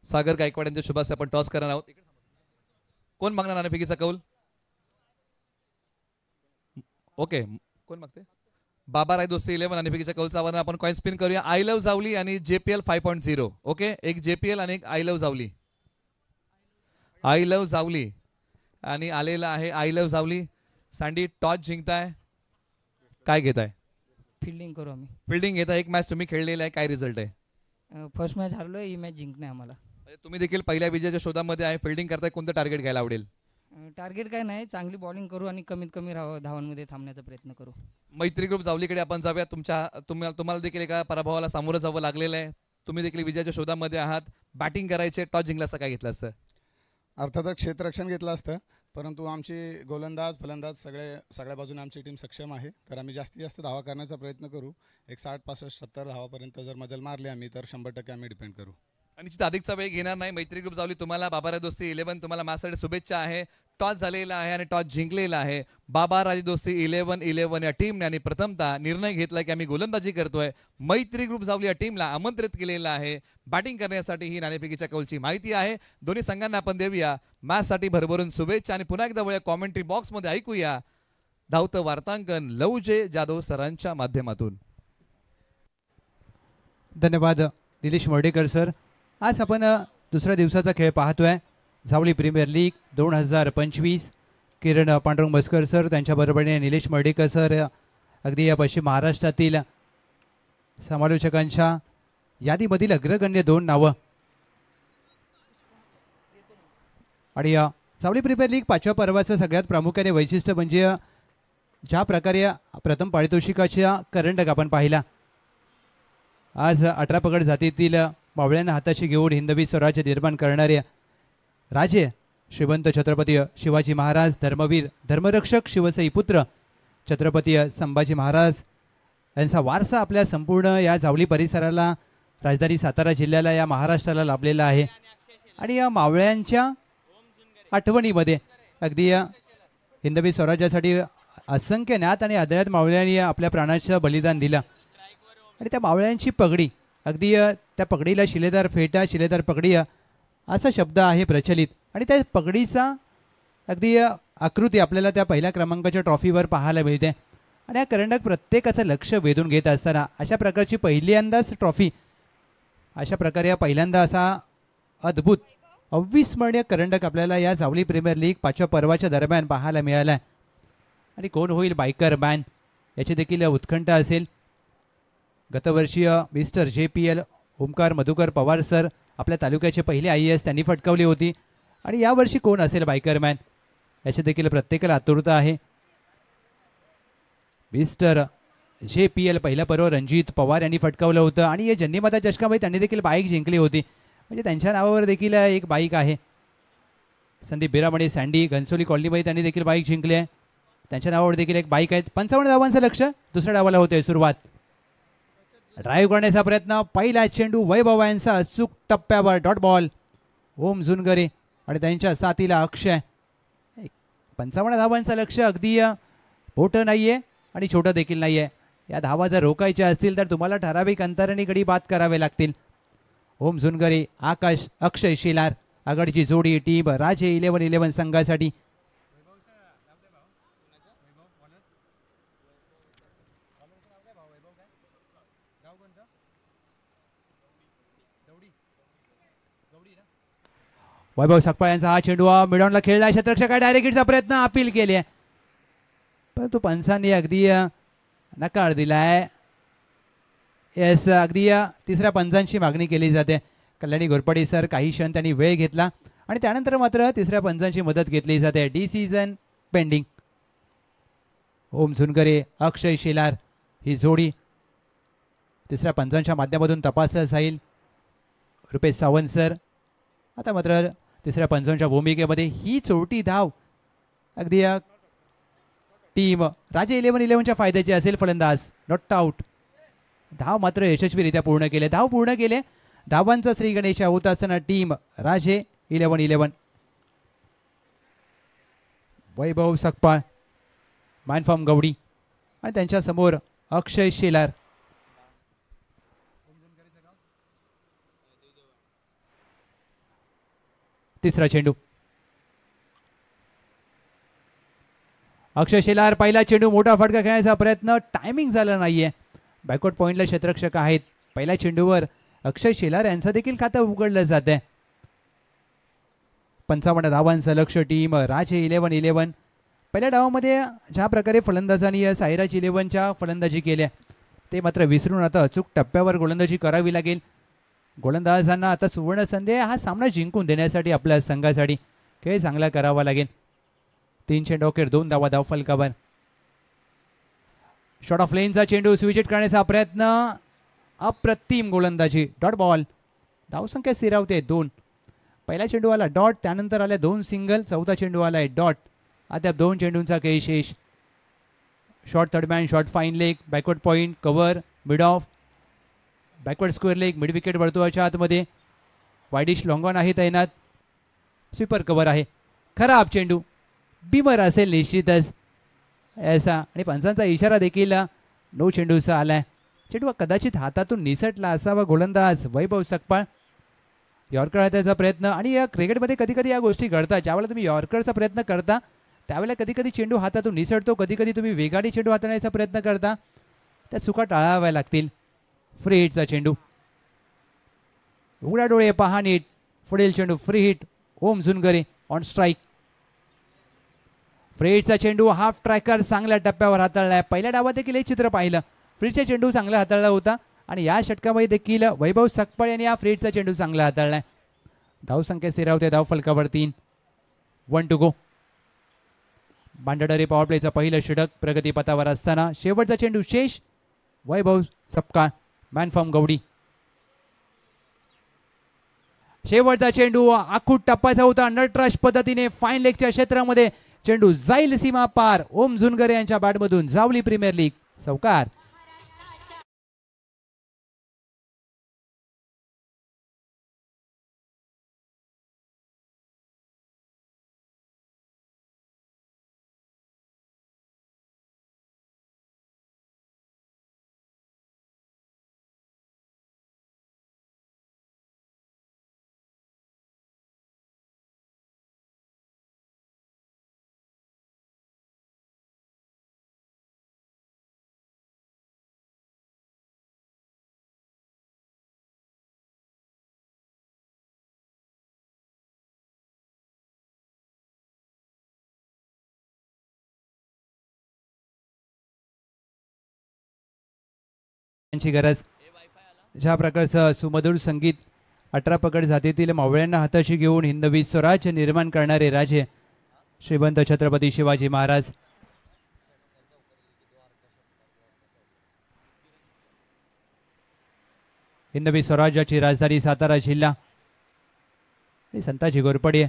सागर गायकवाड यांच्या शुभास आपण टॉस करणार आहोत. कोण मागणार नाणेफेकीचा कौल? ओके, कोण मागते? बाबा राय दोस्ती 11 नाणेफेकीच्या कौलचा आव्हान आपण कॉइन स्पिन करूया. आय लव्ह जावली आणि JPL 5.0. ओके, एक JPL आणि एक I love Javali. I love Javali आणि आलेला आहे I love Javali. Sandy toss जिंकताय, काय घेताय? फिल्डिंग करू आम्ही. फिल्डिंग घेताय. एक मॅच तुम्ही खेळलेला आहे, काय रिझल्ट आहे? फर्स्ट मॅच हरलोय, ही मॅच जिंकणे आम्हाला. तुम्ही देखील पहिल्या विजयाच्या शोधामध्ये आहे. फिल्डिंग करताय, कोणतं टार्गेट घ्यायला आवडेल? टार्गेट काय नाही, चांगली बॉलिंग करू आणि कमीत कमी धावांमध्ये थांबण्याचा प्रयत्न करू. मैत्री ग्रुप जावलीकडे आपण जाऊया. तुम्हाला देखील एका पराभवाला सामोरं जावं लागलेलं आहे. तुम्ही देखील विजयाच्या शोधामध्ये आहात. बॅटिंग करायचे, टॉस जिंकला असं काय घेतलं असं? अर्थातच क्षेत्ररक्षण घेतलं असतं, परंतु आमची गोलंदाज फलंदाज सगळ्या बाजूने आमची टीम सक्षम आहे. तर आम्ही जास्तीत जास्त धावा करण्याचा प्रयत्न करू. एक 60, 65, 70 धावापर्यंत जर मजल मारली आम्ही तर 100% आम्ही डिपेंड करू. आणि अधिकचा वेळ घेणार नाही. मैत्री ग्रुप जावली तुम्हाला बाबा दोस्ती 11 तुम्हाला माझ्यासाठी शुभेच्छा आहे. टॉस झालेला आहे आणि टॉस जिंकलेला आहे. बाबा राजे दोस्ती 11 या टीमने आणि प्रथमतः निर्णय घेतला की आम्ही गोलंदाजी करतोय. मैत्री ग्रुप जावली या टीमला आमंत्रित केलेलं आहे बॅटिंग करण्यासाठी. ही नाणेफेकीच्या कौलची माहिती आहे. दोन्ही संघांना आपण देऊया मॅचसाठी भरभरून शुभेच्छा आणि पुन्हा एकदा वळूया कॉमेंट्री बॉक्समध्ये ऐकूया धावतं वार्तांकन लवजे जाधव सरांच्या माध्यमातून. धन्यवाद निलेश मर्डेकर सर. आज आपण दुसऱ्या दिवसाचा खेळ पाहतोय. Javali premier league 2025. Kiran Pandurang Maskar sir, त्यांच्याबरोबरीने निलेश मर्डेकर सर, अगदी या पश्चिम महाराष्ट्रातील समालोचकांच्या यादीमधील अग्रगण्य 2 नावं. आणि जावली प्रीमियर लीग 5व्या पर्वाचं सगळ्यात प्रामुख्याने वैशिष्ट्य म्हणजे ज्या प्रकारे प्रथम पारितोषिकाच्या करंडक आपण पाहिला. आज 18 पगड जातीतील मावळ्यांना हाताशी घेऊन हिंदवी स्वराज्य निर्माण करणारे राजे श्रीमंत छत्रपती शिवाजी महाराज, धर्मवीर धर्मरक्षक शिवसई पुत्र छत्रपती संभाजी महाराज यांचा वारसा आपल्या संपूर्ण या जावली परिसराला, राजधानी सातारा जिल्ह्याला, या महाराष्ट्राला लाभलेला आहे. आणि या मावळ्यांच्या आठवणीमध्ये अगदी हिंदवी स्वराज्यासाठी असंख्य ज्ञात आणि अज्ञात मावळ्यांनी आपल्या प्राणाचं बलिदान दिलं. आणि त्या मावळ्यांची पगडी, अगदी त्या पगडीला शिलेदार फेटा, शिलेदार पगडी असा शब्द आहे प्रचलित. आणि त्या पगडीचा अगदी आकृती आपल्याला त्या पहिल्या क्रमांकाच्या ट्रॉफीवर पाहायला मिळते. आणि हा करंडक प्रत्येकाचं लक्ष वेधून घेत असताना अशा प्रकारची पहिल्यांदाच ट्रॉफी, अशा प्रकारे पहिल्यांदा असा अद्भुत अविस्मरणीय करंडक आपल्याला या जावली प्रीमियर लीग 5व्या पर्वाच्या दरम्यान पाहायला मिळाला. आणि कोण होईल बायकर मॅन याची देखील उत्कंठा असेल. गतवर्षीय mister JPL Omkar Madhukar Pawar sir, आपल्या तालुक्याचे पहिले IAS त्यांनी फटकावली होती. आणि यावर्षी कोण असेल बायकर मॅन याची देखील प्रत्येकाला आतुरता आहे. मिस्टर JPL पहिल्या पर्व रणजित पवार यांनी फटकावलं होतं. आणि या जन्नीमाता चषकामध्ये त्यांनी देखील बाईक जिंकली होती. म्हणजे त्यांच्या नावावर देखील एक बाईक आहे. संदीप बिरामणे सँडी घनसोली कॉलनीमध्ये त्यांनी देखील बाईक जिंकली आहे. त्यांच्या नावावर देखील एक बाईक आहे. 55 धावांचं लक्ष दुसऱ्या डावाला होते सुरुवात. ड्राईव्ह करण्याचा प्रयत्न, पहिला चेंडू वैभव यांचा अचूक टप्प्यावर डॉट बॉल. ओम झुनगरे आणि त्यांच्या साथीला अक्षय. 55 धावांचं लक्ष अगदी मोठं नाहीये आणि छोटं देखील नाहीये. या धावा जर रोखायच्या असतील तर तुम्हाला ठराविक अंतराने गडी बाद करावे लागतील. ओम झुनगरे, आकाश, अक्षय शेलार आघाडीची जोडी टीम राजे 11 संघासाठी. वैभव सकपाळ यांचा हा चेंडू मिडॉनला खेळला. क्षेत्ररक्षक डायरेक्टचा प्रयत्न, अपील केली आहे परंतु पंचांनी अगदी नकार दिलाय. येस, अगदी तिसऱ्या पंचांची मागणी केली जाते. कल्याणी घोरपडे सर, काही क्षण त्यांनी वेळ घेतला आणि त्यानंतर मात्र तिसऱ्या पंचांची मदत घेतली जाते. Decision pending. ओम झुनगरे अक्षय शेलार ही जोडी तिसऱ्या पंचांच्या माध्यमातून तपासलं जाईल. रुपेश सावंत सर आता मात्र तिसऱ्या पंचांच्या भूमिकेमध्ये ही चोरटी धाव अगदी टीम राजे 11-11च्या फायद्याची असेल. फलंदाज नॉट आउट. धाव मात्र यशस्वीरित्या पूर्ण केले. धाव पूर्ण केले. धावांचा श्री गणेश होत असताना टीम राजे 11-11. वैभव सकपाळ मॅनफॉर्म गवडी आणि त्यांच्या समोर अक्षय शेलार. तिसरा चेंडू अक्षय शेलार. पहिला चेंडू मोठा फटका खेळण्याचा प्रयत्न टायमिंग झाला नाहीये. बॅकवर्ड पॉइंटला क्षेत्ररक्षक आहेत. पहिल्या चेंडूवर अक्षय शेलार यांचं देखील खातं उघडलं जात आहे. 55 धावांचं लक्ष टीम राजे 11-11. पहिल्या डावामध्ये ज्या प्रकारे फलंदाजांनी साईराज 11च्या फलंदाजी केल्या ते मात्र विसरून आता अचूक टप्प्यावर गोलंदाजी करावी लागेल. गोलंदाजांना आता सुवर्ण संधी हा सामना जिंकून देण्यासाठी आपल्या संघासाठी खेळ चांगला करावा लागेल. 3 चेंडू अखेर 2 धावा धाव फलकावर. शॉट ऑफ लेनचा चेंडू स्विचेट करण्याचा प्रयत्न अप्रतिम गोलंदाजी. Dot ball. धावसंख्या स्थिरावते 2. पहिला चेंडू आला डॉट. त्यानंतर आल्या 2 सिंगल. चौथा चेंडू आलाय डॉट. अद्याप 2 चेंडूंचा खेळ शेष. Shot third man shot fine leg backward point cover mid of backward square leg mid wicket वर्तुळाच्या आतमध्ये. वायडिश लॉंगॉन आहे तैनात. स्वीपर कव्हर आहे. खराब चेंडू बिमर असेल निश्चितच ऐसा आणि पंचांचा इशारा देखील नो चेंडूचा आलाय. चेंडू कदाचित हातातून निसटला असावा. गोलंदाज वैभव सकपाळ यॉर्कर हाताचा प्रयत्न. आणि या क्रिकेटमध्ये कधी कधी या गोष्टी घडतात. ज्यावेळेला तुम्ही यॉर्करचा प्रयत्न करता त्यावेळेला कधी कधी चेंडू हातातून निसटतो. कधी कधी तुम्ही वेगाने चेंडू हाताळण्याचा प्रयत्न करता. त्या चुका टाळाव्या लागतील. फ्री हिटचा चेंडू. उघडा डोळे पहा नीट. पुढील चेंडू free hit. Om Zungare on strike. Free हिटचा चेंडू हाफ ट्रॅकर चांगल्या टप्प्यावर हाताळलाय. पहिल्या डावात देखील हे चित्र पाहिलं. फ्रीचा चेंडू चांगला हाताळला होता आणि या षटकामध्ये देखील वैभव सकपाळ यांनी या फ्रीटचा चेंडू चांगला हाताळलाय. धावसंख्या स्थिरावते धाव फलकावर 3. 1 टू गो. बांडडरे पॉवर प्लेचं पहिलं षटक प्रगतीपथावर असताना शेवटचा चेंडू शेष. वैभव सकपाळ मॅनफॉर्म गवडी. शेवटचा चेंडू आखूट टप्प्याचा होता. नटराज पद्धतीने फाईन लेगच्या क्षेत्रामध्ये चेंडू जाईल सीमा पार. ओम झुनगरे यांच्या बॅटमधून जावली प्रीमियर लीग चौकार. गरज. ज्या प्रकारचं सुमधुर संगीत 18 पगड जातीतील मावळ्यांना हाताशी घेऊन हिंदवी स्वराज्य निर्माण करणारे राजे श्रीमंत छत्रपती शिवाजी महाराज. हिंदवी स्वराज्याची राजधानी सातारा जिल्हा. संताजी घोरपडे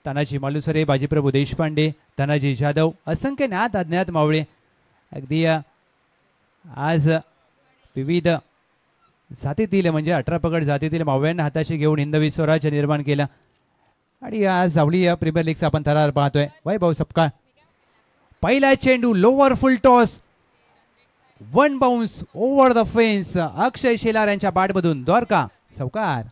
तानाजी मालुसरे बाजीप्रभू देशपांडे धनाजी जाधव असंख्य ज्ञात अज्ञात मावळे अगदी आज विविध जातीतील म्हणजे 18 पगड जातीतील मावळ्यांना हाताशी घेऊन हिंदवी स्वराज्य निर्माण केलं. आणि आज जावली प्रीमियर लीगचा आपण थरार पाहतोय. वैभव सकपाळ. पहिला चेंडू lower full toss 1 bounce over the fence. Akshay Shelar यांच्या बॅटमधून द्वारका चौकार.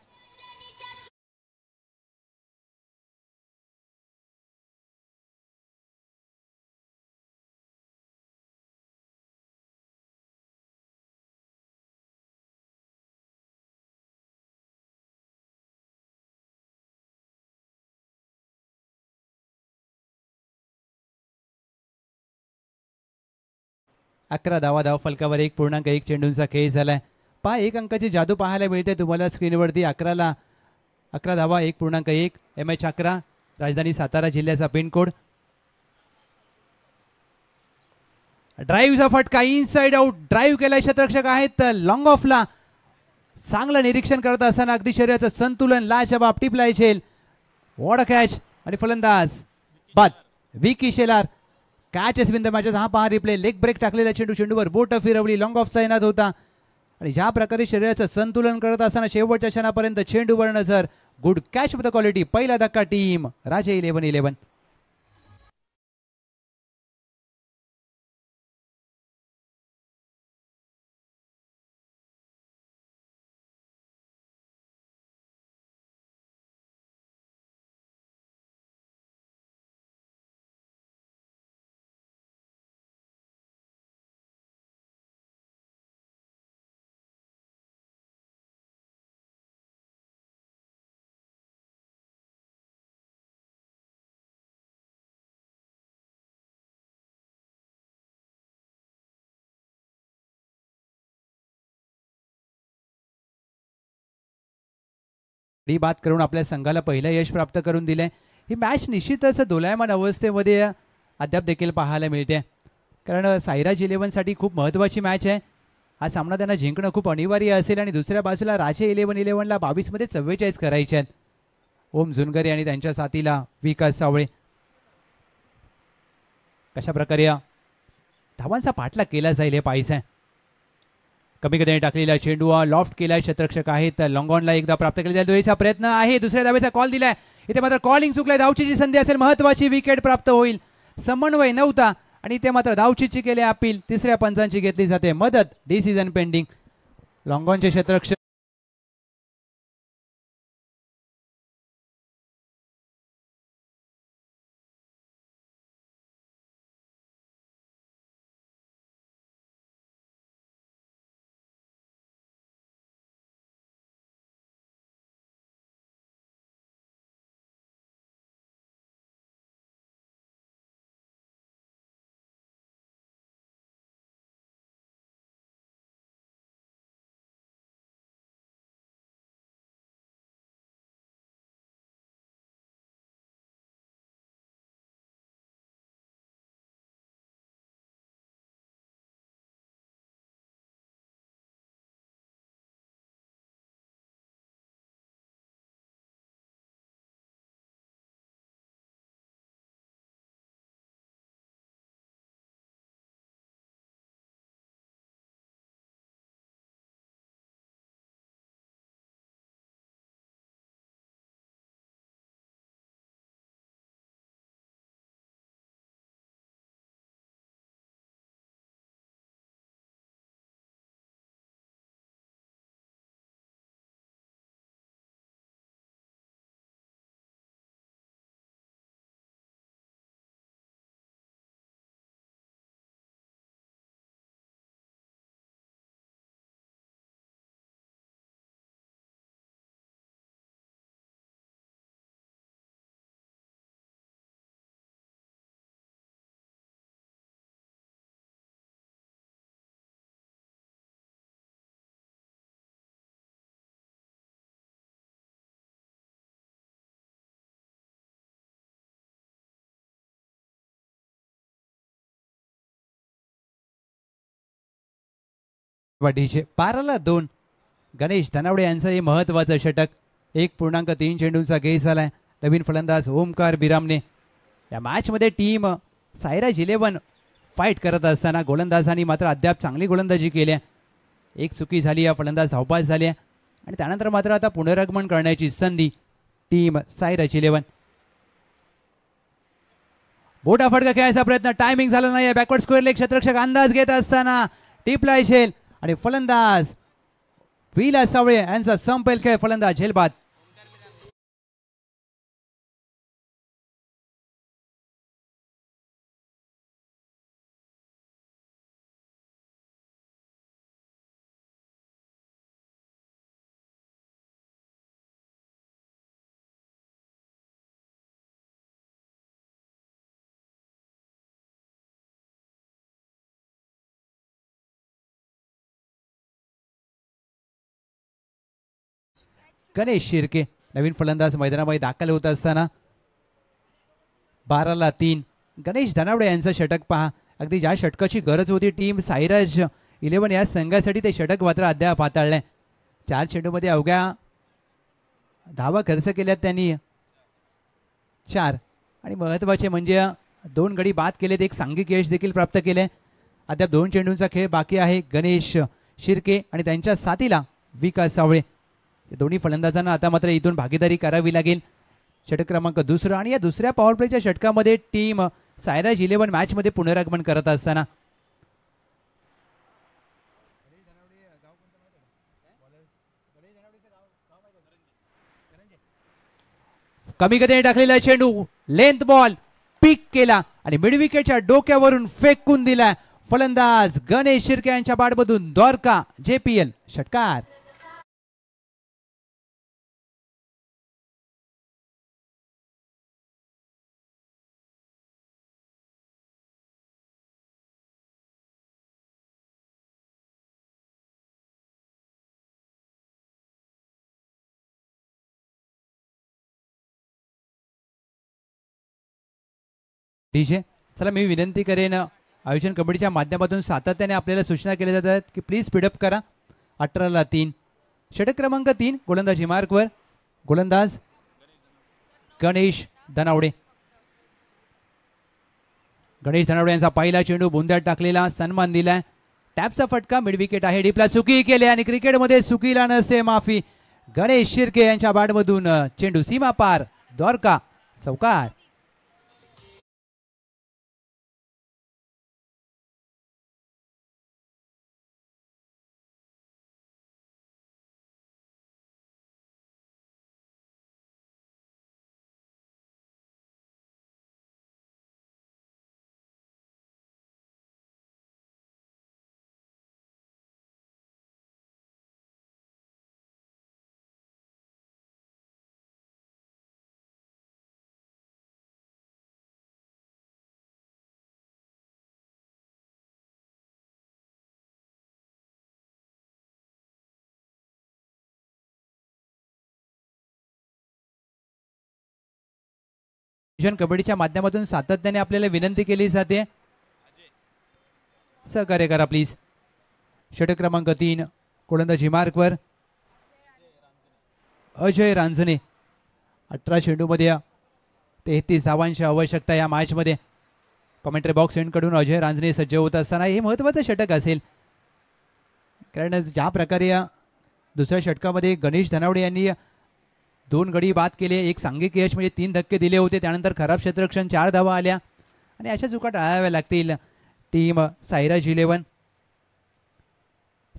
अकरा धाव फलकावर 1.1 चेंडूंचा खेळ झालाय. 1 अंकाची जादू पाहायला मिळते तुम्हाला स्क्रीनवरती. 11ला 11 धावा 1.1 MH 11 राजधानी सातारा जिल्ह्याचा पिनकोड. ड्राईव्हचा फटका इनसाइड आउट ड्राईव्ह केला क्षेत्ररक्षक आहेत लॉंग ऑफला. चांगलं निरीक्षण करत असताना अगदी शरीराचं संतुलन लाजवाब टिपलाय झेल. वॉट अ कॅच आणि फलंदाज बाद. Vicky Shelar catch win the matches. हा पहा रिप्ले लेग ब्रेक टाकलेला चेंडू चेंडूवर बोट फिरवली लॉंग ऑफचा येणार होता आणि ज्या प्रकारे शरीराचं संतुलन करत असताना शेवटच्या क्षणापर्यंत चेंडूवर नजर. Good catch with the quality. पहिला धक्का टीम राजे 11-11. डी बाद करून आपल्या संघाला पहिलं यश प्राप्त करून दिले. ही मॅच निश्चितच दोलायमान अवस्थेमध्ये अद्याप देखील पाहायला मिळते, कारण साईराज 11साठी खूप महत्त्वाची मॅच आहे. हा सामना त्यांना जिंकणं खूप अनिवार्य असेल आणि दुसऱ्या बाजूला राजे 11-11ला 22 मध्ये 44 करायचे आहेत. ओम झुनगरे आणि त्यांच्या साथीला विकास सावळे. कशा प्रकारे धावांचा पाठलाग केला जाईल हे पाहायचं आहे. कमी गतीने टाकलेला चेंडू लॉफ्ट केलाय क्षेत्ररक्षक आहेत लॉंगॉनला एकदा प्राप्त केला जाईल. प्रयत्न आहे दुसऱ्या धावेचा कॉल दिलाय. इथे मात्र कॉलिंग चुकलाय. धावचीची संधी असेल महत्वाची विकेट प्राप्त होईल. समन्वय नव्हता आणि ते मात्र धावचीची केले अपील. तिसऱ्या पंचांची घेतली जाते मदत. Decision pending. लॉंगॉनचे क्षेत्ररक्षक डीजे 12-2. गणेश धनावडे यांचं हे महत्वाचं षटक. 1.3 चेंडूंचा गेस झालाय. नवीन फलंदाज ओमकार बिरामने. या मॅच मध्ये टीम साईराज 11 फाईट करत असताना गोलंदाजांनी मात्र अद्याप चांगली गोलंदाजी केली. एक चुकी झाली. या फलंदाज धावबाद झाले आणि त्यानंतर मात्र आता पुनरागमन करण्याची संधी टीम साईराज 11. मोठा फटका खेळायचा प्रयत्न टायमिंग झाला नाही. बॅकवर्ड स्क्वेअर लेग क्षेत्ररक्षक अंदाज घेत असताना टिपलाय झेल आणि फलंदाज विलास सावळे यांचा संपेल खेळ. फलंदाज झेलबाद. गणेश शिर्के नवीन फलंदाज मैदानामध्ये दाखल होत असताना 12-3 गणेश धनावडे यांचं षटक पहा. अगदी ज्या षटकाची गरज होती टीम साईराज 11 या संघासाठी ते षटक मात्र अद्याप हाताळलंय. 4 चेंडूमध्ये अवघ्या धावा खर्च केल्यात त्यांनी 4 आणि महत्त्वाचे म्हणजे 2 गडी बाद केलेत. एक सांघिक यश देखील प्राप्त केले. अद्याप 2 चेंडूंचा खेळ बाकी आहे. गणेश शिर्के आणि त्यांच्या साथीला विकास सावळे या दोन्ही फलंदाजांना आता मात्र इथून भागीदारी करावी लागेल. षटक क्रमांक 2 आणि या दुसऱ्या पॉवर प्लेच्या षटकामध्ये टीम सायराज 11 मॅचमध्ये पुनरागमन करत असताना कमी गतीने टाकलेला चेंडू लेंथ बॉल पिक केला आणि मिड विकेटच्या डोक्यावरून फेकून दिला. फलंदाज गणेश शिर्के यांच्या बॅटमधून द्वारका JPL षटकार. डीजे चला मी विनंती करेन आयोजन कमिटीच्या माध्यमातून सातत्याने आपल्याला सूचना केल्या जातात की प्लीज स्पीडअप करा. 18-3 षटक क्रमांक 3 गोलंदाजी मार्कवर गोलंदाज गणेश धनावडे. गणेश धनावडे यांचा पहिला चेंडू बुंद्यात टाकलेला सन्मान दिलाय. टॅपचा फटका मिड विकेट आहे. डीपला चुकी केली आणि क्रिकेटमध्ये चुकीला नसते माफी. गणेश शिर्के यांच्या बॅटमधून चेंडू सीमा पार द्वारका चौकार. आयोजन कमिटीच्या माध्यमातून सातत्याने आपल्याला विनंती केली जाते सहकार्य करा प्लीज. षटक क्रमांक 3 गोलंदाजी मार्कवर अजय रांजणे. 18 चेंडूमध्ये 33 धावांची आवश्यकता या मॅचमध्ये. कमेंट्री बॉक्स एंडकडून अजय रांजणे सज्ज होत असताना हे महत्त्वाचं षटक असेल कारण ज्या प्रकारे दुसऱ्या षटकामध्ये गणेश धनावडे यांनी 2 गडी बाद केले. एक सांघिक यश म्हणजे 3 धक्के दिले होते. त्यानंतर खराब क्षेत्ररक्षण 4 धावा आल्या आणि अशा चुका टाळाव्या लागतील. टीम साईराज 11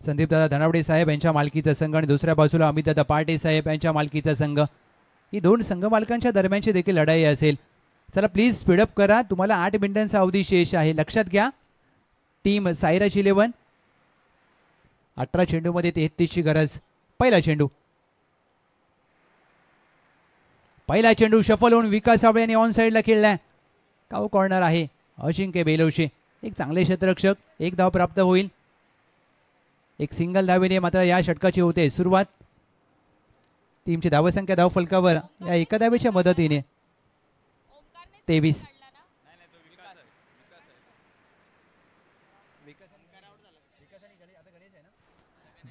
संदीपदादा धनावडे साहेब यांच्या मालकीचा संघ आणि दुसऱ्या बाजूला अमितदादा पाटे साहेब यांच्या मालकीचा संघ. ही 2 संघ मालकांच्या दरम्यानची देखील लढाई असेल. चला प्लीज स्पीडअप करा. तुम्हाला 8 मिनिटांचा अवधी शेष आहे लक्षात घ्या. टीम साईराज 11 18 चेंडूमध्ये 33 ची गरज. पहिला चेंडू शफल होऊन विकास सावळे यांनी ऑन साईडला खेळलाय. काऊ कॉर्नर आहे. अजिंक्य बेलवशे एक चांगले क्षेत्ररक्षक. 1 धाव प्राप्त होईल. एक सिंगल धावेने मात्र या षटकाची होते सुरुवात. टीमची धावसंख्या धाव फलकावर या एका धावेच्या मदतीने 23.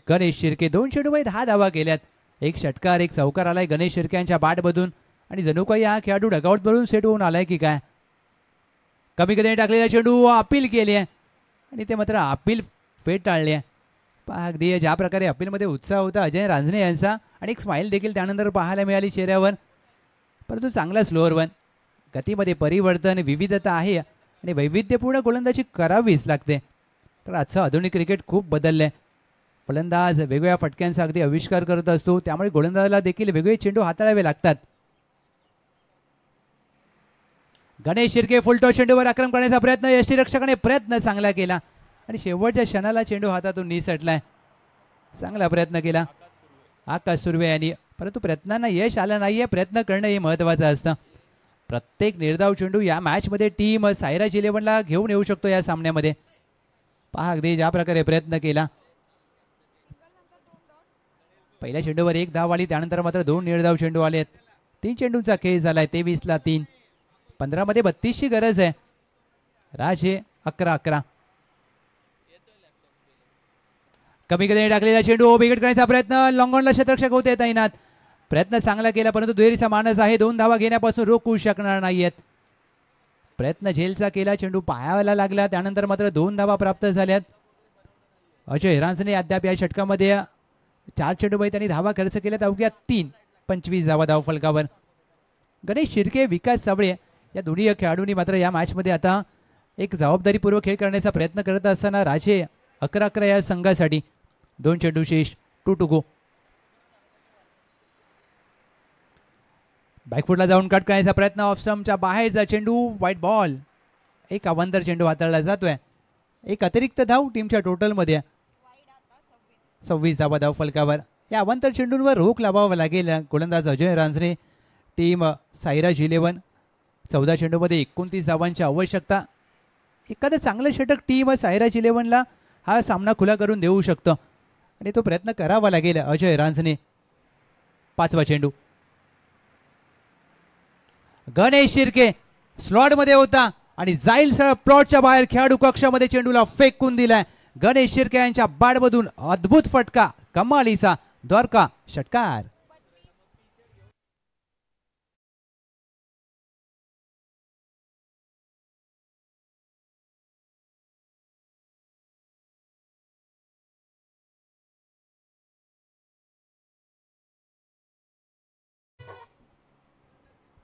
गणेश शिर्के 2 चेंडूमध्ये 10 धावा केल्यात. एक षटकार एक चौकार आलाय गणेश शिर्के यांच्या बॅटमधून आणि जणू काही हा खेळाडू डगआउट बघून सेट होऊन आलाय की काय. कमी गतीने टाकलेला चेंडू अपील केली आहे आणि ते मात्र अपील फेटाळली आहे. पहा अगदी ज्या प्रकारे अपीलमध्ये उत्साह होता अजय रांजणे यांचा आणि एक स्माईल देखील त्यानंतर पाहायला मिळाली चेहऱ्यावर. परंतु चांगला स्लोअर वन. गतीमध्ये परिवर्तन विविधता आहे आणि वैविध्यपूर्ण गोलंदाजी करावीच लागते कारण आजचं आधुनिक क्रिकेट खूप बदललंय. फलंदाज वेगवेगळ्या फटक्यांचा अगदी आविष्कार करत असतो त्यामुळे गोलंदाजाला देखील वेगवेगळे चेंडू हाताळावे लागतात. गणेश शिर्के फुलटॉस चेंडूवर आक्रमण करण्याचा प्रयत्न. यष्टीरक्षकाने प्रयत्न चांगला केला आणि शेवटच्या क्षणाला चेंडू हातातून निसटलाय. चांगला प्रयत्न केला आकाश सुर्वे यांनी परंतु प्रयत्नांना यश आलं नाहीये. प्रयत्न करणं हे महत्त्वाचं असतं. प्रत्येक निर्धाव चेंडू या मॅचमध्ये टीम साईराज 11ला घेऊन येऊ शकतो या सामन्यामध्ये. पहा अगदी ज्या प्रकारे प्रयत्न केला पहिल्या चेंडूवर 1 धाव आली, त्यानंतर मात्र 2 निर्धाव चेंडू आलेत. 3 चेंडूंचा खेळ झालाय. 23-3. 15 मध्ये 32 ची गरज आहे. राजे 11-11. कमी गतीने टाकलेला चेंडू बिघड करण्याचा प्रयत्न. लॉंगॉनला क्षेत्ररक्षक होते तैनात. प्रयत्न चांगला केला परंतु दुहेरीचा मानस आहे. 2 धावा घेण्यापासून रोखू शकणार नाहीयेत. प्रयत्न झेलचा केला, चेंडू पायाला लागला, त्यानंतर मात्र 2 धावा प्राप्त झाल्यात. अजय रांजणे अद्याप या षटकामध्ये 4 चेंडूमध्ये त्यांनी धावा खर्च केल्यात, अवघ्या 3. 25 धावा धाव फलकावर. गणेश शिर्के, विकास साबळे या दोन्ही खेळाडूंनी मात्र या मॅचमध्ये आता एक जबाबदारीपूर्वक खेळ करण्याचा प्रयत्न करत असताना राजे 11-11 या संघासाठी. 2 चेंडू शेष. 2 टू गो. बॅकफुटला जाऊन कट करण्याचा प्रयत्न. ऑफ स्टंपच्या बाहेरचा चेंडू. White ball. एक अवांतर चेंडू हाताळला जातोय. एक अतिरिक्त धाव टीमच्या टोटलमध्ये. 26 धावा धाव फलकावर. या अवांतर चेंडूंवर रोख लावावा लागेल. गोलंदाज अजय रांजणे. टीम साईराज 11. 14 चेंडूमध्ये 29 धावांची आवश्यकता. एखादं चांगलं षटक टीम साईराज 11ला हा सामना खुला करून देऊ शकतं आणि तो प्रयत्न करावा लागेल अजय रांजणे. 5वा चेंडू. गणेश शिर्के स्लॉटमध्ये होता आणि जाईल सरळ प्लॉटच्या बाहेर. खेळाडू कक्षामध्ये चेंडूला फेकून दिलाय. गणेश शिर्के यांच्या बॅटमधून अद्भुत फटका, कमालीचा. द्वारका षटकार.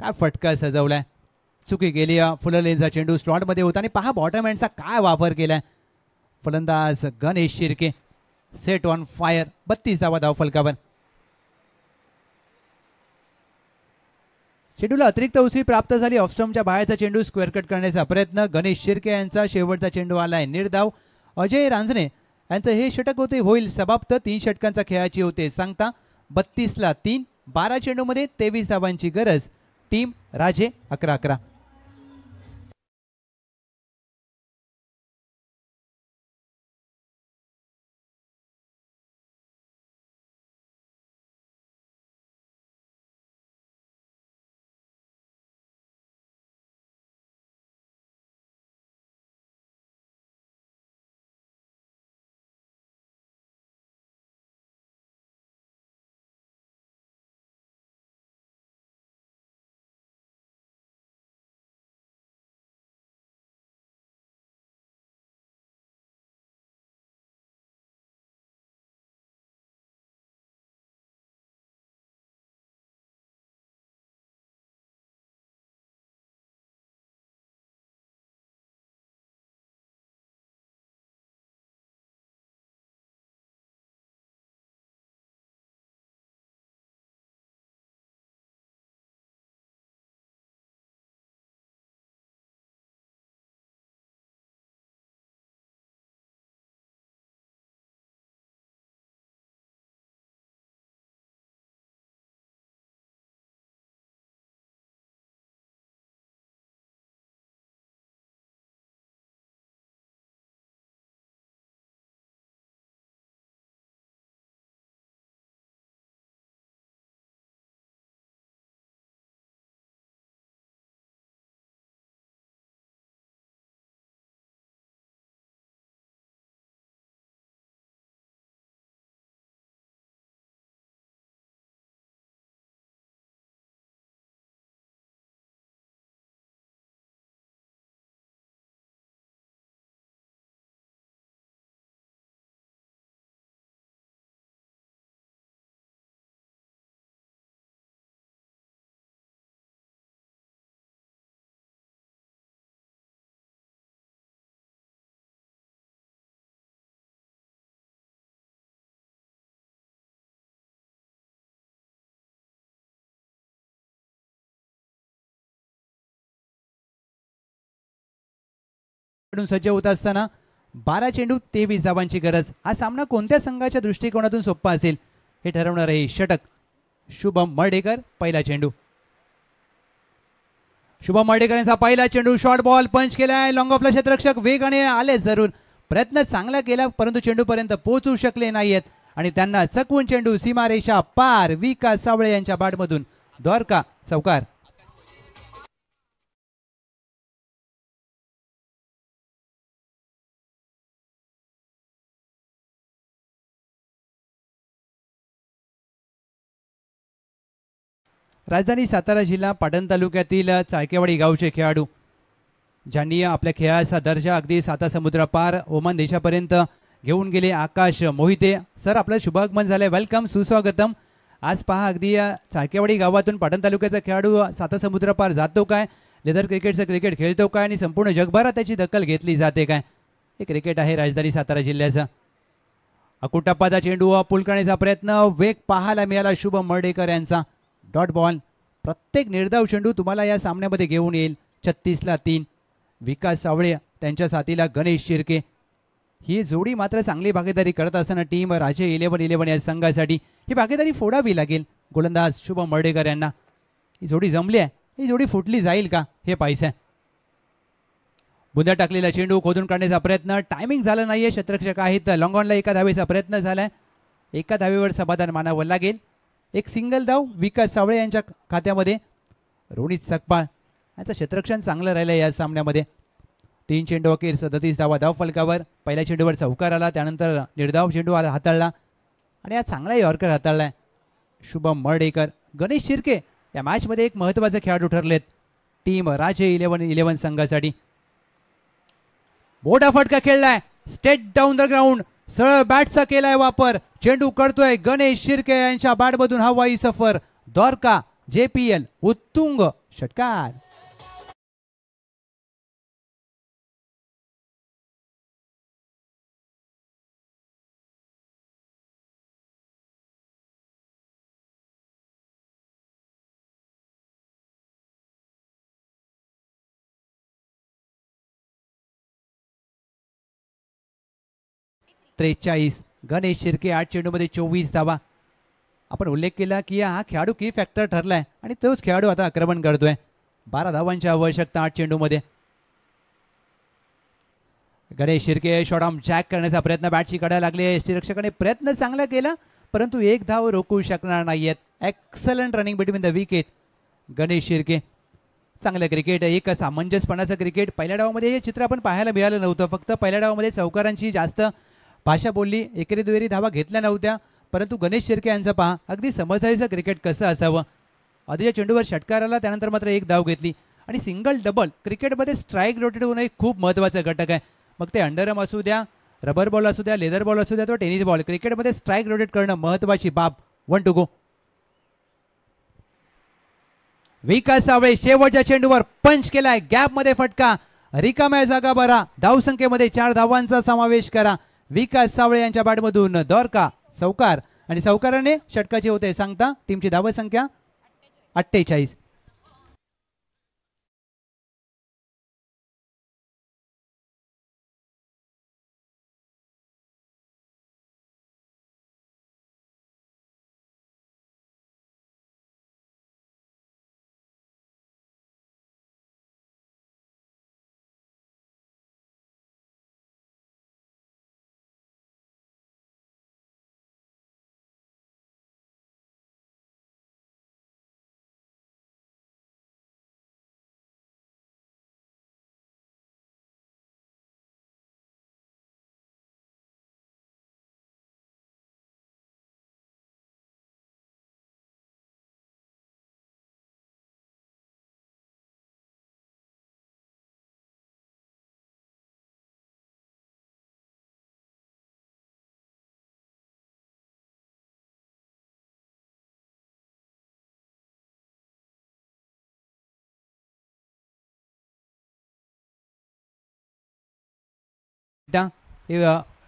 काय फटका सजवलाय. चुकी केली. फुललेनचा चेंडू स्लॉटमध्ये होता आणि पहा बॉटम हँडचा काय वापर केलाय फलंदाज Ganesh Shirke. Set on fire. 32 धावा धाव फलकावर. चेंडूला अतिरिक्त उसळी प्राप्त झाली. ऑफस्टंपच्या बाहेरचा चेंडू स्क्वेअर कट करण्याचा प्रयत्न. गणेश शिर्के यांचा शेवटचा चेंडू आलाय निर्धाव. अजय रांजणे यांचं हे षटक होते होईल समाप्त. 3 षटकांचा खेळाची होते सांगता. 32-3. 12 चेंडूमध्ये 23 धावांची गरज. टीम राजे 11-11. सज्ज होत असताना 12 चेंडू 23 धावांची गरज. हा सामना कोणत्या संघाच्या दृष्टिकोनातून सोपा असेल हे ठरवणार आहे षटक. शुभम मर्डेकर पहिला चेंडू. शुभम मर्डेकर यांचा पहिला चेंडू. शॉर्ट बॉल पंच केलाय. लॉंग ऑफला क्षेत्ररक्षक वेगाने आले जरूर. प्रयत्न चांगला केला परंतु चेंडूपर्यंत पोहोचू शकले नाहीयेत आणि त्यांना चकवून चेंडू सीमारेषा पार. विकास सावळे यांच्या बॅटमधून द्वारका चौकार. राजधानी सातारा जिल्हा पाटण तालुक्यातील चाळकेवाडी गावचे खेळाडू ज्यांनी आपल्या खेळाचा दर्जा अगदी साता समुद्र पार ओमान देशापर्यंत घेऊन गेले. आकाश मोहिते सर, आपलं शुभागमन झालंय. वेलकम, सुस्वागतम. आज पहा अगदी चाळकेवाडी गावातून पाटण तालुक्याचा खेळाडू साता समुद्र पार जातो काय, लेदर क्रिकेटचं क्रिकेट खेळतो काय आणि संपूर्ण जगभरात त्याची दखल घेतली जाते काय. हे क्रिकेट आहे राजधानी सातारा जिल्ह्याचा. अकुटप्पाचा चेंडू पुल करण्याचा प्रयत्न, वेग पाहायला मिळाला शुभम मर्डेकर यांचा. Dot ball. प्रत्येक निर्धाव चेंडू तुम्हाला या सामन्यामध्ये घेऊन येईल. 36ला 3. विकास सावळे त्यांच्या साथीला गणेश शिर्के. ही जोडी मात्र चांगली भागीदारी करत असताना टीम राजे 11-11 या संघासाठी ही भागीदारी फोडावी लागेल. गोलंदाज शुभम मर्डेकर यांना. ही जोडी जमली आहे, ही जोडी फुटली जाईल का हे पाहायचं आहे. बुंद्या टाकलेला चेंडू खोदून काढण्याचा प्रयत्न, टायमिंग झालं नाहीये. क्षेत्ररक्षक आहेत लॉंगॉनला. एका धावेचा प्रयत्न झालाय. एका धावेवर समाधान मानावं लागेल. एक सिंगल धाव विकास सावळे यांच्या खात्यामध्ये. रोनित सकपाळ यांचं क्षेत्ररक्षण चांगलं राहिलं या सामन्यामध्ये. 3 चेंडू अखेर 37 धावा धाव फलकावर. पहिल्या चेंडूवर चौकार आला, त्यानंतर निर्धाव चेंडू हाताळला आणि हा चांगला यॉर्कर हाताळलाय शुभम मर्डेकर. गणेश शिर्के या मॅचमध्ये एक महत्त्वाचे खेळाडू ठरलेत टीम राजे 11-11 संघासाठी. मोठा फटका खेळलाय स्टेट डाऊन द ग्राउंड. सरळ बॅटचा केलाय वापर. चेंडू करतोय गणेश शिर्के यांच्या बॅटमधून हवाई सफर. द्वारका JPL उत्तुंग षटकार. त्रेचाळीस. गणेश शिर्के 8 चेंडूमध्ये 24 धावा. आपण उल्लेख केला की हा खेळाडू की फॅक्टर ठरलाय आणि तोच खेळाडू आता आक्रमण करतोय. 12 धावांची आवश्यकता 8 चेंडूमध्ये. गणेश शिर्के शॉर्टआर्म जॅक करण्याचा प्रयत्न, बॅटची कडायला लागली. यष्टीरक्षकाने प्रयत्न चांगला केला परंतु एक धाव रोखू शकणार नाहीयेत. Excellent running between the wicket. Ganesh Shirke चांगलं क्रिकेट, एक सामंजस्यपणाचं क्रिकेट. पहिल्या डावामध्ये हे चित्र आपण पाहायला मिळालं नव्हतं. फक्त पहिल्या डावामध्ये चौकारांची जास्त भाषा बोलली, एकेरी दुहेरी धावा घेतल्या नव्हत्या. परंतु गणेश शिर्के यांचं पहा अगदी समजदारीचं क्रिकेट कसं असावं. आधीच्या चेंडूवर षटकार आला, त्यानंतर मात्र एक धाव घेतली. आणि सिंगल डबल क्रिकेटमध्ये स्ट्राईक रोटेट होणं एक खूप महत्त्वाचा घटक आहे. मग ते अंडरआर्म असू द्या, रबर बॉल असू द्या, लेदर बॉल असू द्या, तो टेनिस बॉल, क्रिकेटमध्ये स्ट्राईक रोटेट करणं महत्त्वाची बाब. 1 टू गो. विकास सावळे शेवटच्या चेंडूवर पंच केलाय. गॅपमध्ये फटका, रिकाम्या जागा भरा. धावसंख्येमध्ये 4 धावांचा समावेश करा. विकास सावळे यांच्या बॅटमधून द्वारका चौकार. आणि चौकाराने षटकाचे होते सांगता टीमची धावसंख्या 48.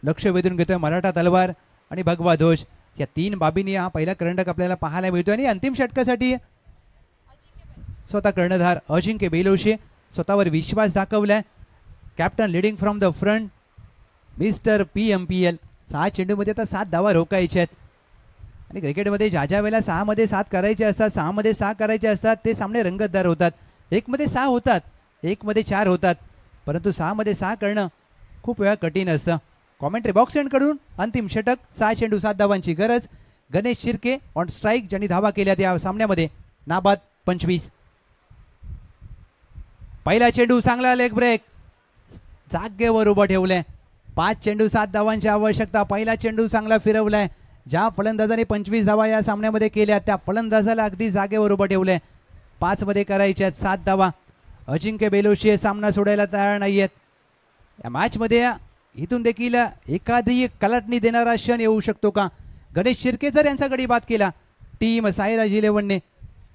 लक्ष वेधून घेतोय मराठा तलवार आणि भगवा ध्वज. या 3 बाबींनी हा पहिला करंडक आपल्याला पाहायला मिळतोय. आणि अंतिम षटकासाठी स्वतः कर्णधार अजिंक्य बेलोशे स्वतःवर विश्वास दाखवलाय. Captain leading from the front mister PMPL. 6 चेंडूमध्ये आता 7 धावा रोखायच्या आहेत. आणि क्रिकेटमध्ये ज्या वेळेला 6 मध्ये 7 करायचे असतात, 6 मध्ये 6 करायचे असतात, ते सामने रंगतदार होतात. 1 मध्ये 6 होतात, 1 मध्ये 4 होतात, परंतु 6 मध्ये 6 करणं खूप वेळा कठीण असतं. कॉमेंट्री बॉक्स कडून अंतिम षटक 6 चेंडू 7 धावांची गरज. गणेश शिर्के ऑन स्ट्राईक ज्यांनी धावा केल्या या सामन्यामध्ये. नाबाद 25. पहिला चेंडू चांगला लेग ब्रेक जागेवर उभं ठेवलंय. 5 चेंडू 7 धावांची आवश्यकता. पहिला चेंडू चांगला फिरवलाय. ज्या फलंदाजाने 25 धावा या सामन्यामध्ये केल्या त्या फलंदाजाला अगदी जागेवर उभं ठेवलंय. 5 मध्ये करायच्या 7 धावा. अजिंक्य बेलोशी सामना सोडायला तयार नाहीयेत. या मॅचमध्ये इथून देखील एखादी कलाटणी देणारा क्षण येऊ शकतो का? गणेश शिर्के जर यांचा गडी बाद केला टीम साईराज 11ने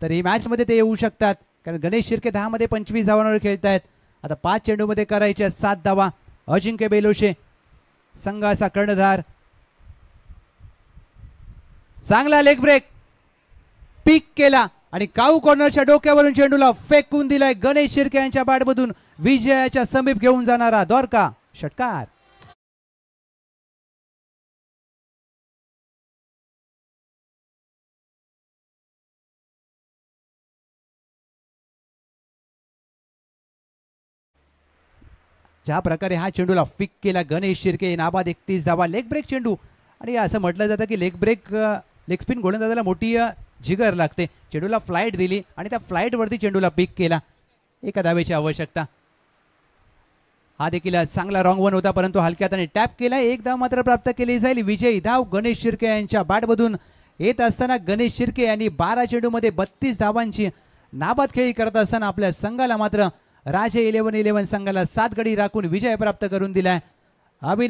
तर ही मॅचमध्ये ते येऊ शकतात, कारण गणेश शिर्के 10 मध्ये 25 धावांवर खेळतायत. आता 5 चेंडूमध्ये करायच्या 7 धावा. अजिंक्य बेलोशे संघाचा कर्णधार. चांगला लेग ब्रेक पीक केला आणि काऊ कॉर्नरच्या डोक्यावरून चेंडूला फेकून दिलाय. गणेश शिर्के यांच्या बॅटमधून विजयाच्या समीप घेऊन जाणारा द्वारका षटकार. ज्या प्रकारे हा चेंडूला फिक केला गणेश शिर्के. नाबाद 31 धावा. लेग ब्रेक चेंडू आणि असं म्हटलं जातं की लेग स्पिन गोलंदाजाला मोठी जिगर लागते. चेंडूला फ्लाईट दिली आणि त्या फ्लाईटवरती चेंडूला पिक केला. एका धावेची आवश्यकता. हा देखील चांगला रॉंग वन होता परंतु हलक्या हाताने टॅप केला. 1 धाव मात्र प्राप्त केली जाईल. विजयी धाव गणेश शिर्के यांच्या बॅटमधून येत असताना गणेश शिर्के यांनी 12 चेंडूमध्ये 32 धावांची नाबाद खेळी करत असताना आपल्या संघाला मात्र राजे 11 संघाला 7 गडी राखून विजय प्राप्त करून दिलाय. अभिनंदन.